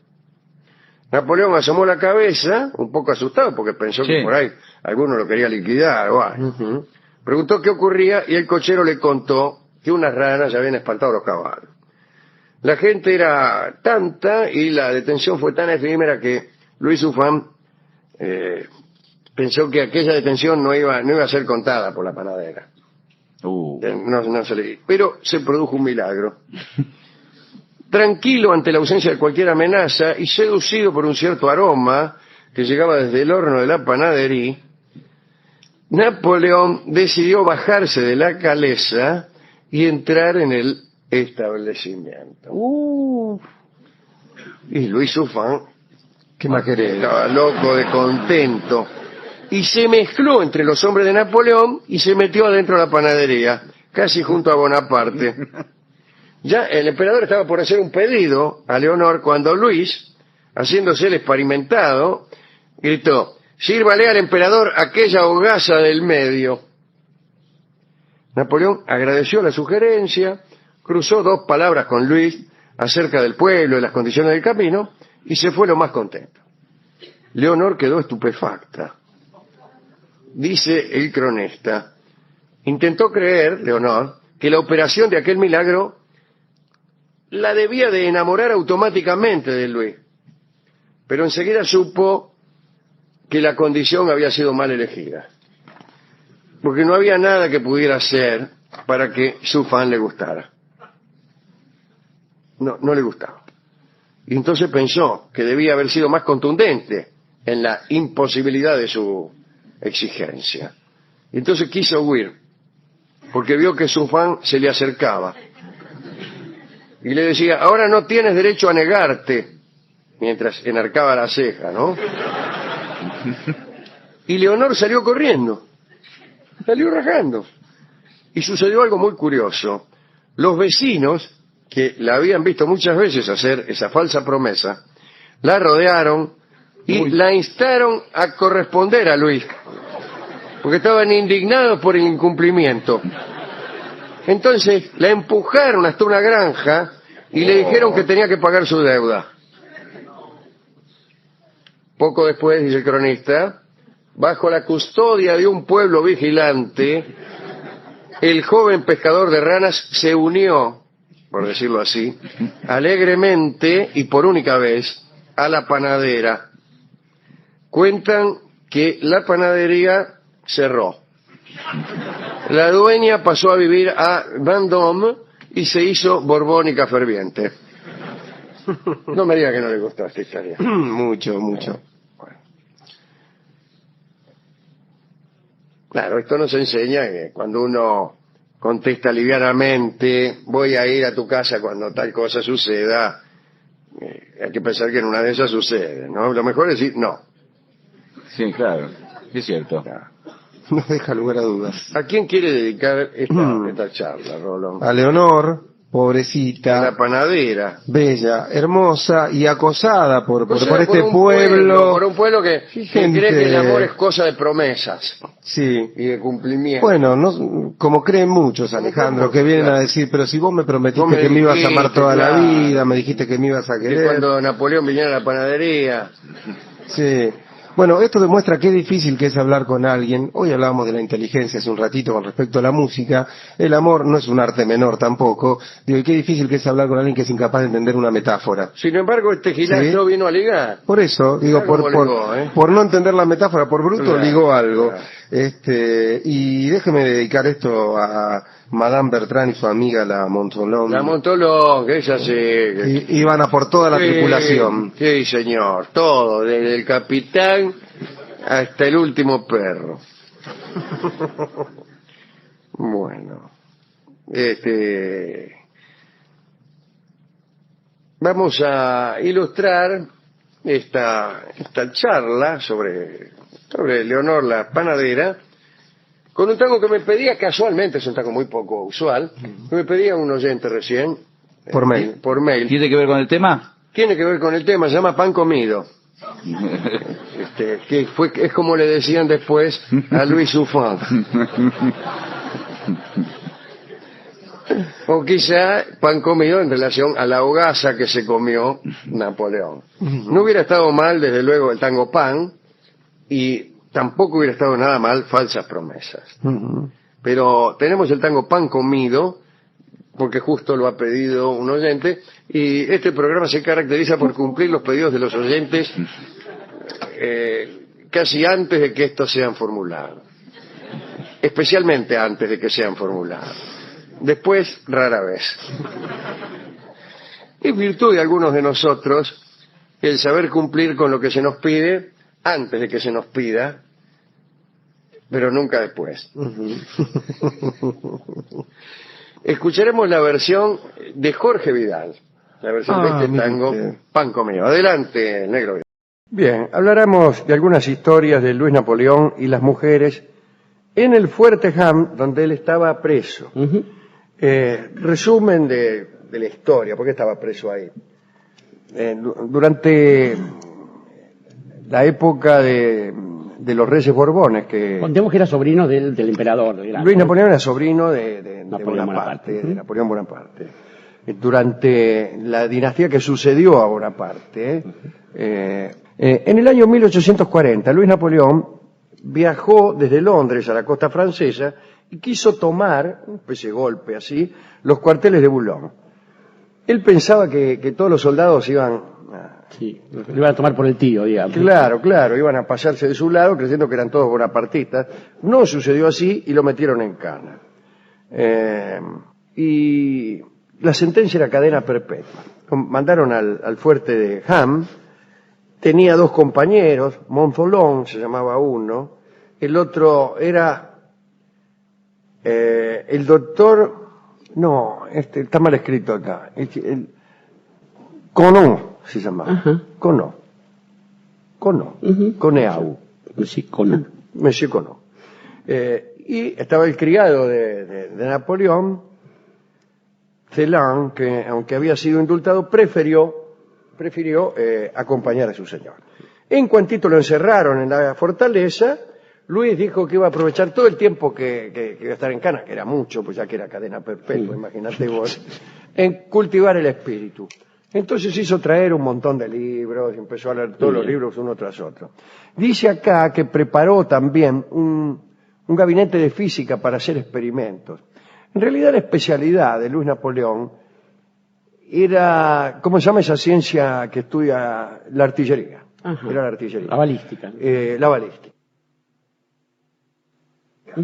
Napoleón asomó la cabeza, un poco asustado, porque pensó que por ahí alguno lo quería liquidar o algo. Preguntó qué ocurría y el cochero le contó que unas ranas ya habían espantado a los caballos. La gente era tanta y la detención fue tan efímera que Louis Suffren pensó que aquella detención no iba a ser contada por la panadera. Pero se produjo un milagro. Tranquilo ante la ausencia de cualquier amenaza y seducido por un cierto aroma que llegaba desde el horno de la panadería, Napoleón decidió bajarse de la calesa y entrar en el establecimiento. Y Louis Suffren, ¿qué más querés? Estaba loco de contento y se mezcló entre los hombres de Napoleón y se metió adentro de la panadería, casi junto a Bonaparte. Ya el emperador estaba por hacer un pedido a Leonor cuando Luis, haciéndose el experimentado, gritó: «Sírvale al emperador aquella hogaza del medio». Napoleón agradeció la sugerencia, cruzó 2 palabras con Luis acerca del pueblo y las condiciones del camino y se fue lo más contento. Leonor quedó estupefacta. Dice el cronista: intentó creer, Leonor, que la operación de aquel milagro la debía de enamorar automáticamente de Luis, pero enseguida supo que la condición había sido mal elegida, porque no había nada que pudiera hacer para que su fan le gustara. No le gustaba. Y entonces pensó que debía haber sido más contundente en la imposibilidad de su exigencia. Y entonces quiso huir, porque vio que su fan se le acercaba y le decía: «Ahora no tienes derecho a negarte», mientras enarcaba la ceja, ¿no? Y Leonor salió corriendo, salió rajando. Y sucedió algo muy curioso. Los vecinos, que la habían visto muchas veces hacer esa falsa promesa, la rodearon y la instaron a corresponder a Luis, porque estaban indignados por el incumplimiento. Entonces la empujaron hasta una granja y le dijeron que tenía que pagar su deuda. Poco después, dice el cronista, bajo la custodia de un pueblo vigilante, el joven pescador de ranas se unió, por decirlo así, alegremente y por única vez, a la panadera. Cuentan que la panadería cerró. La dueña pasó a vivir a Vendôme y se hizo borbónica ferviente. No me diga que no le gustó esta historia. Mucho. Bueno. Claro, esto nos enseña que cuando uno contesta livianamente, voy a ir a tu casa cuando tal cosa suceda, hay que pensar que en una de esas sucede, ¿no? Lo mejor es decir no. Sí, claro, es cierto. Claro. No deja lugar a dudas. ¿A quién quiere dedicar esta charla, Rolón? A Leonor, A la pobrecita, panadera. bella, hermosa y acosada por O sea, este un pueblo. por un pueblo que Gente- cree que el amor es cosa de promesas Sí. y de cumplimiento. Bueno, no, como creen muchos, Alejandro, que vienen a decir, pero si vos me prometiste Vos me que me ibas a amar dijiste, toda la claro. vida, me dijiste que me ibas a Que querer. cuando Napoleón viniera a la panadería. Sí. Bueno, esto demuestra qué difícil que es hablar con alguien. Hoy hablábamos de la inteligencia hace un ratito con respecto a la música. El amor no es un arte menor tampoco. Digo, y qué difícil que es hablar con alguien que es incapaz de entender una metáfora. Sin embargo, este gilazo vino a ligar. Por eso, digo, Algo ligó, ¿eh? por no entender la metáfora, por bruto, Claro, ligó algo. claro. Y déjeme dedicar esto a Madame Bertrand y su amiga la Montolón. La Montolón, que es así. Y iban a por toda la Sí, tripulación. Sí, señor, todo, desde el capitán hasta el último perro. Bueno, vamos a ilustrar esta charla sobre Leonor la panadera con un tango que me pedía casualmente, es un tango muy poco usual, que me pedía un oyente recién. Por mail. Por mail. ¿Tiene que ver con el tema? tiene que ver con el tema, se llama Pan Comido. Es como le decían después a Louis Souffrant. O quizá pan comido en relación a la hogaza que se comió Napoleón. No hubiera estado mal, desde luego, el tango pan, y tampoco hubiera estado nada mal falsas promesas. Pero tenemos el tango pan comido, porque justo lo ha pedido un oyente, y este programa se caracteriza por cumplir los pedidos de los oyentes casi antes de que estos sean formulados. Especialmente antes de que sean formulados. Después, rara vez. Es virtud de algunos de nosotros el saber cumplir con lo que se nos pide antes de que se nos pida, pero nunca después. Escucharemos la versión de Jorge Vidal, la versión de este tango, Pan Comido. Adelante, negro. Bien, hablaremos de algunas historias de Luis Napoleón y las mujeres en el Fuerte Ham, donde él estaba preso. Resumen de la historia, ¿por qué estaba preso ahí? Durante la época de los Reyes Borbones, que contemos que era sobrino del emperador. Luis Napoleón era sobrino de Napoleón Bonaparte. Durante la dinastía que sucedió a Bonaparte, en el año 1840, Luis Napoleón viajó desde Londres a la costa francesa y quiso tomar, un especie de golpe así, los cuarteles de Boulogne. Él pensaba que todos los soldados iban lo iban a tomar por el tío, digamos. Claro, iban a pasarse de su lado creyendo que eran todos bonapartistas. No sucedió así y lo metieron en cana. Y la sentencia era cadena perpetua. Mandaron al fuerte de Ham, tenía dos compañeros, Montholon se llamaba uno, el otro era el doctor, no, está mal escrito acá, Conon se llamaba, Conon, Coneau. Monsieur Conon. Y estaba el criado de Napoleón, Celan, que aunque había sido indultado, prefirió acompañar a su señor. En cuantito lo encerraron en la fortaleza, Luis dijo que iba a aprovechar todo el tiempo que iba a estar en cana, que era mucho, pues ya que era cadena perpetua, imagínate vos, en cultivar el espíritu. Entonces hizo traer un montón de libros, y empezó a leer todos los libros uno tras otro. Dice acá que preparó también un gabinete de física para hacer experimentos. En realidad la especialidad de Luis Napoleón era, ¿cómo se llama esa ciencia que estudia la artillería? Era la artillería. La balística. La balística.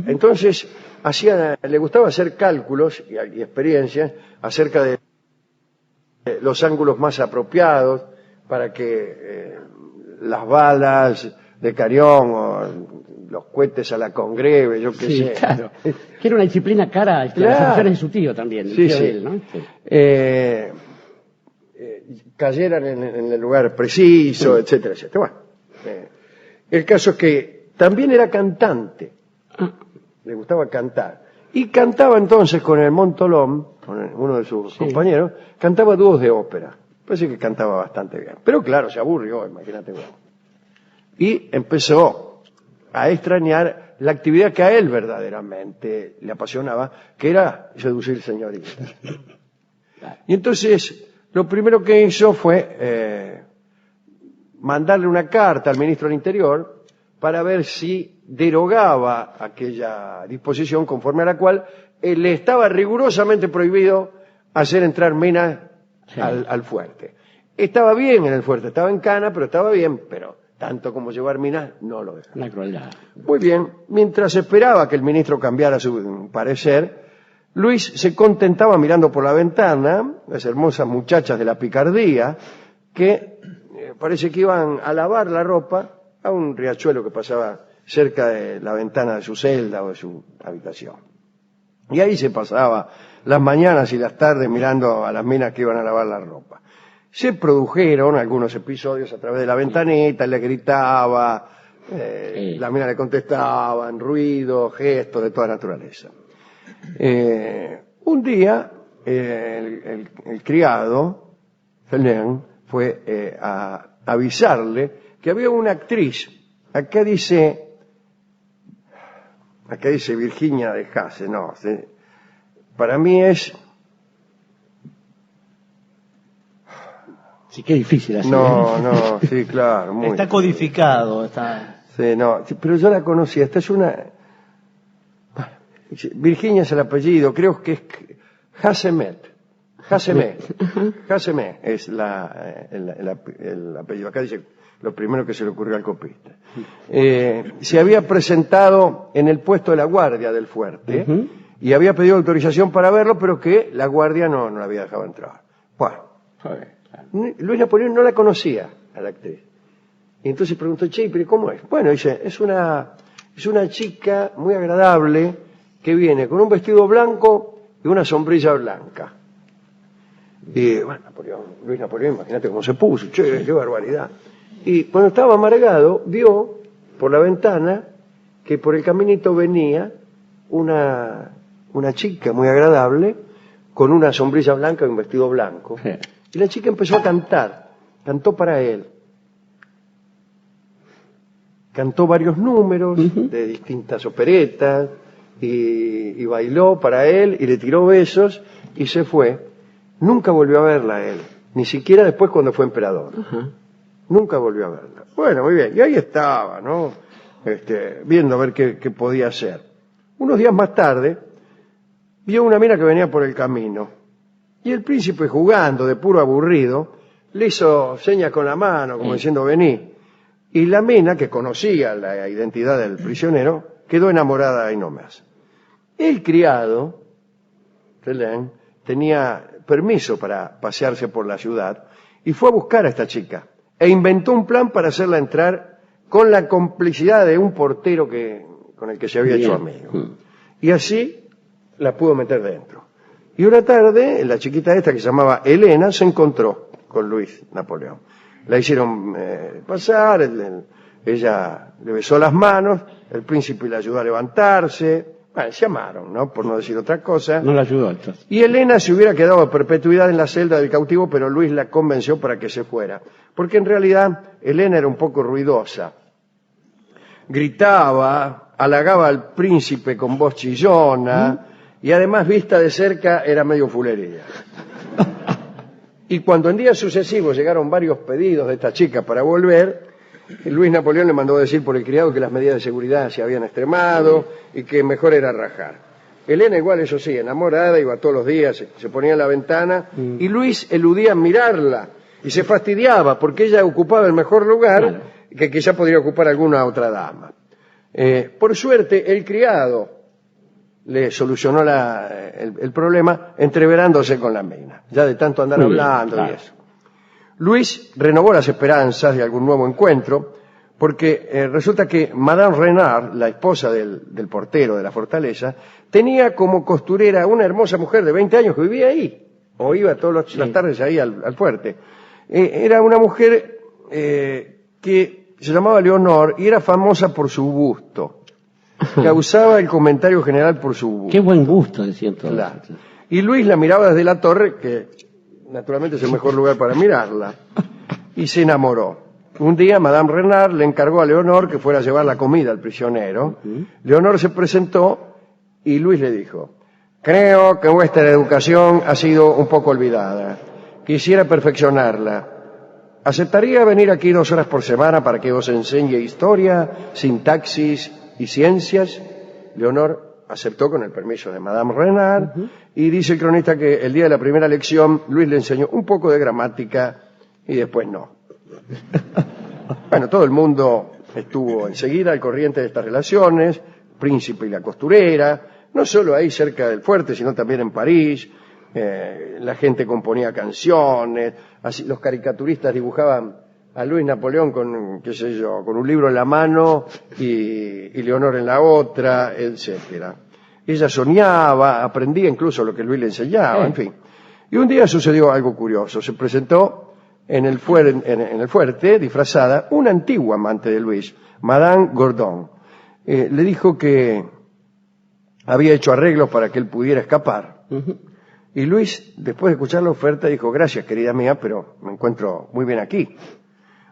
Entonces, le gustaba hacer cálculos y experiencias acerca de los ángulos más apropiados para que las balas de cañón o los cohetes a la congreve, yo qué sé. Claro. Que era una disciplina cara, las acciones de su tío también, el tío de él, ¿no? Cayeran en el lugar preciso, etcétera, etcétera. Bueno, el caso es que también era cantante. Le gustaba cantar. Y cantaba entonces con el Montholon, con uno de sus compañeros, cantaba dúos de ópera. Parece que cantaba bastante bien. Pero claro, se aburrió, imagínate vos. Y empezó a extrañar la actividad que a él verdaderamente le apasionaba, que era seducir señoritas. Y entonces, lo primero que hizo fue mandarle una carta al ministro del Interior para ver si derogaba aquella disposición conforme a la cual le estaba rigurosamente prohibido hacer entrar minas al fuerte. Estaba bien en el fuerte, estaba en cana, pero estaba bien, pero tanto como llevar minas no lo dejaba. La crueldad. Muy bien, mientras esperaba que el ministro cambiara su parecer, Luis se contentaba mirando por la ventana las hermosas muchachas de la picardía que parece que iban a lavar la ropa a un riachuelo que pasaba cerca de la ventana de su celda o de su habitación. Y ahí se pasaba las mañanas y las tardes mirando a las minas que iban a lavar la ropa. Se produjeron algunos episodios a través de la ventanita, le gritaba, las minas le contestaban, ruidos, gestos de toda naturaleza. Un día, el criado, Felen, fue a avisarle que había una actriz, acá dice Virginia de Hasse, no, para mí es... Sí, qué difícil así. No, sí, claro. Muy está codificado, está... Sí, no, pero yo la conocía. Esta es una... Virginia es el apellido, creo que es Hassemet. Hassemet es el apellido. Acá dice lo primero que se le ocurrió al copista. Se había presentado en el puesto de la guardia del fuerte y había pedido autorización para verlo, pero que la guardia no la había dejado entrar. Bueno, Luis Napoleón no la conocía a la actriz. Y entonces preguntó, che, ¿pero cómo es? Bueno, dice, es una chica muy agradable que viene con un vestido blanco y una sombrilla blanca. Y bueno, Luis Napoleón, imagínate cómo se puso, che, qué barbaridad. Y cuando estaba amargado, vio por la ventana que por el caminito venía una chica muy agradable con una sombrilla blanca y un vestido blanco. Sí. Y la chica empezó a cantar, cantó para él. Cantó varios números de distintas operetas y bailó para él y le tiró besos y se fue. Nunca volvió a verla a él, ni siquiera después cuando fue emperador. Nunca volvió a verla. Bueno, muy bien, y ahí estaba, ¿no? Viendo a ver qué podía hacer. Unos días más tarde, vio una mina que venía por el camino y el príncipe, jugando de puro aburrido, le hizo señas con la mano como diciendo vení. Y la mina, que conocía la identidad del prisionero, quedó enamorada y no más. El criado, tenía permiso para pasearse por la ciudad y fue a buscar a esta chica e inventó un plan para hacerla entrar con la complicidad de un portero con el que se había hecho amigo. Y así la pudo meter dentro. Y una tarde, la chiquita esta que se llamaba Elena se encontró con Luis Napoleón. La hicieron pasar, ella le besó las manos, el príncipe le ayudó a levantarse, bueno, se amaron, ¿no? Por no decir otra cosa. No la ayudó entonces. Y Elena se hubiera quedado a perpetuidad en la celda del cautivo, pero Luis la convenció para que se fuera. Porque en realidad Elena era un poco ruidosa. Gritaba, halagaba al príncipe con voz chillona, y además vista de cerca era medio fulería. Y cuando en días sucesivos llegaron varios pedidos de esta chica para volver, Luis Napoleón le mandó decir por el criado que las medidas de seguridad se habían extremado y que mejor era rajar. Elena igual, eso sí, enamorada, iba todos los días, se ponía en la ventana y Luis eludía mirarla y se fastidiaba porque ella ocupaba el mejor lugar que quizá podría ocupar alguna otra dama. Por suerte, el criado le solucionó el problema entreverándose con la mina, ya de tanto andar hablando y eso. Luis renovó las esperanzas de algún nuevo encuentro, porque resulta que Madame Renard, la esposa del portero de la fortaleza, tenía como costurera una hermosa mujer de 20 años que vivía ahí, o iba todas las tardes ahí al fuerte. Era una mujer que se llamaba Leonor y era famosa por su busto. Causaba el comentario general por su busto. Qué buen gusto, decían todos. Claro. Y Luis la miraba desde la torre, que naturalmente es el mejor lugar para mirarla, y se enamoró. Un día Madame Renard le encargó a Leonor que fuera a llevar la comida al prisionero. Leonor se presentó y Luis le dijo: creo que vuestra educación ha sido un poco olvidada. Quisiera perfeccionarla. ¿Aceptaría venir aquí 2 horas por semana para que os enseñe historia, sintaxis y ciencias? Leonor aceptó con el permiso de Madame Renard y dice el cronista que el día de la primera lección Luis le enseñó un poco de gramática y después no. Bueno, todo el mundo estuvo enseguida al corriente de estas relaciones, príncipe y la costurera, no solo ahí cerca del fuerte, sino también en París. La gente componía canciones, así, los caricaturistas dibujaban a Luis Napoleón con, qué sé yo, con un libro en la mano y Leonor en la otra, etcétera. Ella soñaba, aprendía incluso lo que Luis le enseñaba, en fin. Y un día sucedió algo curioso. Se presentó en el fuerte, disfrazada, una antigua amante de Luis, Madame Gordon. Le dijo que había hecho arreglos para que él pudiera escapar. Y Luis, después de escuchar la oferta, dijo, gracias, querida mía, pero me encuentro muy bien aquí.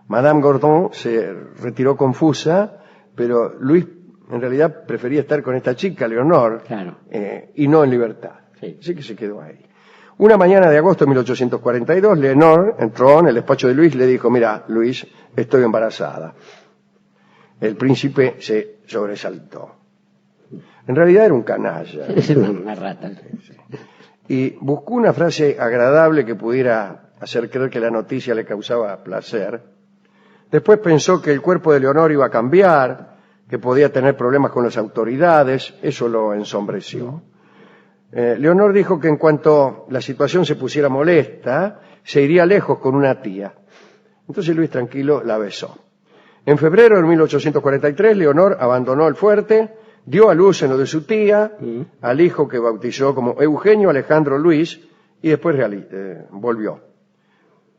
Madame Gordon se retiró confusa, pero Luis en realidad prefería estar con esta chica, Leonor, Claro. Y no en libertad. Sí. Así que se quedó ahí. Una mañana de agosto de 1842, Leonor entró en el despacho de Luis y le dijo, mira, Luis, estoy embarazada. El príncipe se sobresaltó. En realidad era un canalla. Es una rata. Y buscó una frase agradable que pudiera hacer creer que la noticia le causaba placer. Después pensó que el cuerpo de Leonor iba a cambiar, que podía tener problemas con las autoridades. Eso lo ensombreció. Leonor dijo que en cuanto la situación se pusiera molesta, se iría lejos con una tía. Entonces Luis, tranquilo, la besó. En febrero de 1843, Leonor abandonó el fuerte, dio a luz en lo de su tía, al hijo que bautizó como Eugenio Alejandro Luis, y después volvió.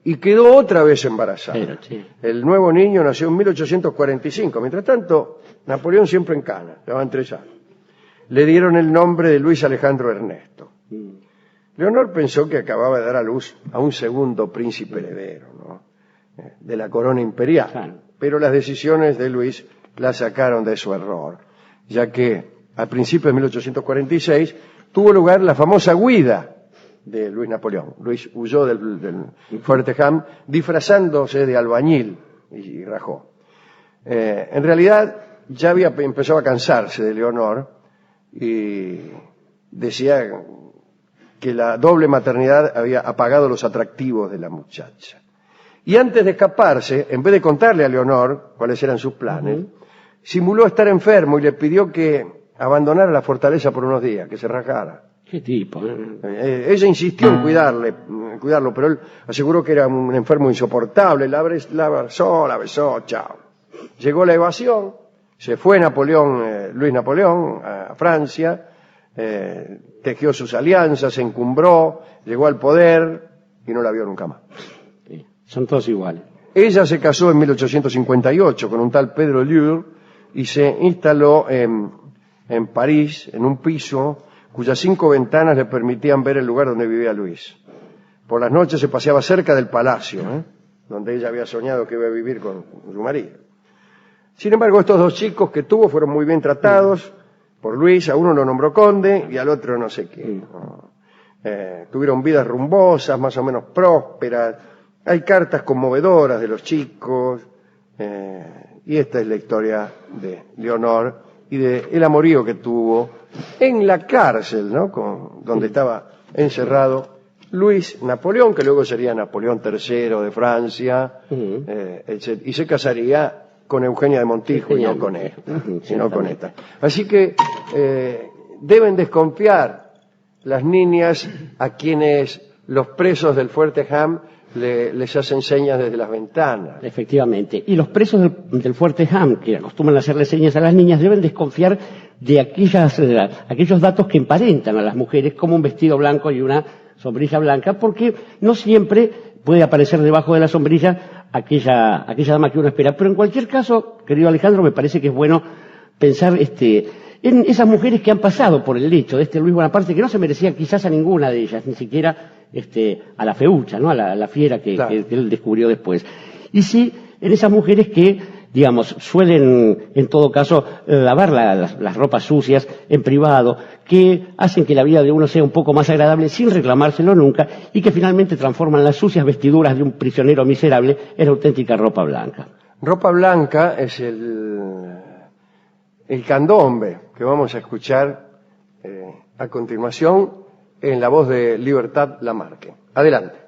Y quedó otra vez embarazada. Pero, sí. El nuevo niño nació en 1845. Mientras tanto, Napoleón siempre en cana, llevaban 3 años. Le dieron el nombre de Luis Alejandro Ernesto. Leonor pensó que acababa de dar a luz a un segundo príncipe heredero, ¿no? De la corona imperial. Claro. Pero las decisiones de Luis la sacaron de su error, ya que a principios de 1846 tuvo lugar la famosa huida de Luis Napoleón. Luis huyó del Fuerte Ham disfrazándose de albañil y rajó. En realidad ya había empezado a cansarse de Leonor y decía que la doble maternidad había apagado los atractivos de la muchacha. Y antes de escaparse, en vez de contarle a Leonor cuáles eran sus planes, simuló estar enfermo y le pidió que abandonara la fortaleza por unos días, que se rajara. ¿Qué tipo? Ella insistió en cuidarlo, pero él aseguró que era un enfermo insoportable. La besó, chao. Llegó la evasión, se fue Luis Napoleón a Francia, tejió sus alianzas, se encumbró, llegó al poder y no la vio nunca más. Sí. Son todos iguales. Ella se casó en 1858 con un tal Pedro Lieu y se instaló en París, en un piso cuyas 5 ventanas le permitían ver el lugar donde vivía Luis. Por las noches se paseaba cerca del palacio, donde ella había soñado que iba a vivir con su marido. Sin embargo, estos 2 chicos que tuvo fueron muy bien tratados por Luis. A uno lo nombró conde y al otro no sé qué. Tuvieron vidas rumbosas, más o menos prósperas. Hay cartas conmovedoras de los chicos. Y esta es la historia de Leonor y del amorío que tuvo en la cárcel, ¿no? Donde estaba encerrado Luis Napoleón, que luego sería Napoleón III de Francia, y se casaría con Eugenia de Montijo y no con él, sino con esta. Así que deben desconfiar las niñas a quienes los presos del Fuerte Ham les hacen señas desde las ventanas. Efectivamente. Y los presos del Fuerte Ham, que acostumbran a hacerle señas a las niñas, deben desconfiar de aquellos datos que emparentan a las mujeres, como un vestido blanco y una sombrilla blanca, porque no siempre puede aparecer debajo de la sombrilla aquella dama que uno espera. Pero en cualquier caso, querido Alejandro, me parece que es bueno pensar en esas mujeres que han pasado por el lecho de Luis Bonaparte, que no se merecía quizás a ninguna de ellas, ni siquiera a la feucha, ¿no? a la fiera que él descubrió después. Y sí, en esas mujeres que, digamos, suelen, en todo caso, lavar las ropas sucias en privado, que hacen que la vida de uno sea un poco más agradable sin reclamárselo nunca, y que finalmente transforman las sucias vestiduras de un prisionero miserable en auténtica ropa blanca. Ropa blanca es el candombe que vamos a escuchar a continuación en la voz de Libertad Lamarque. Adelante.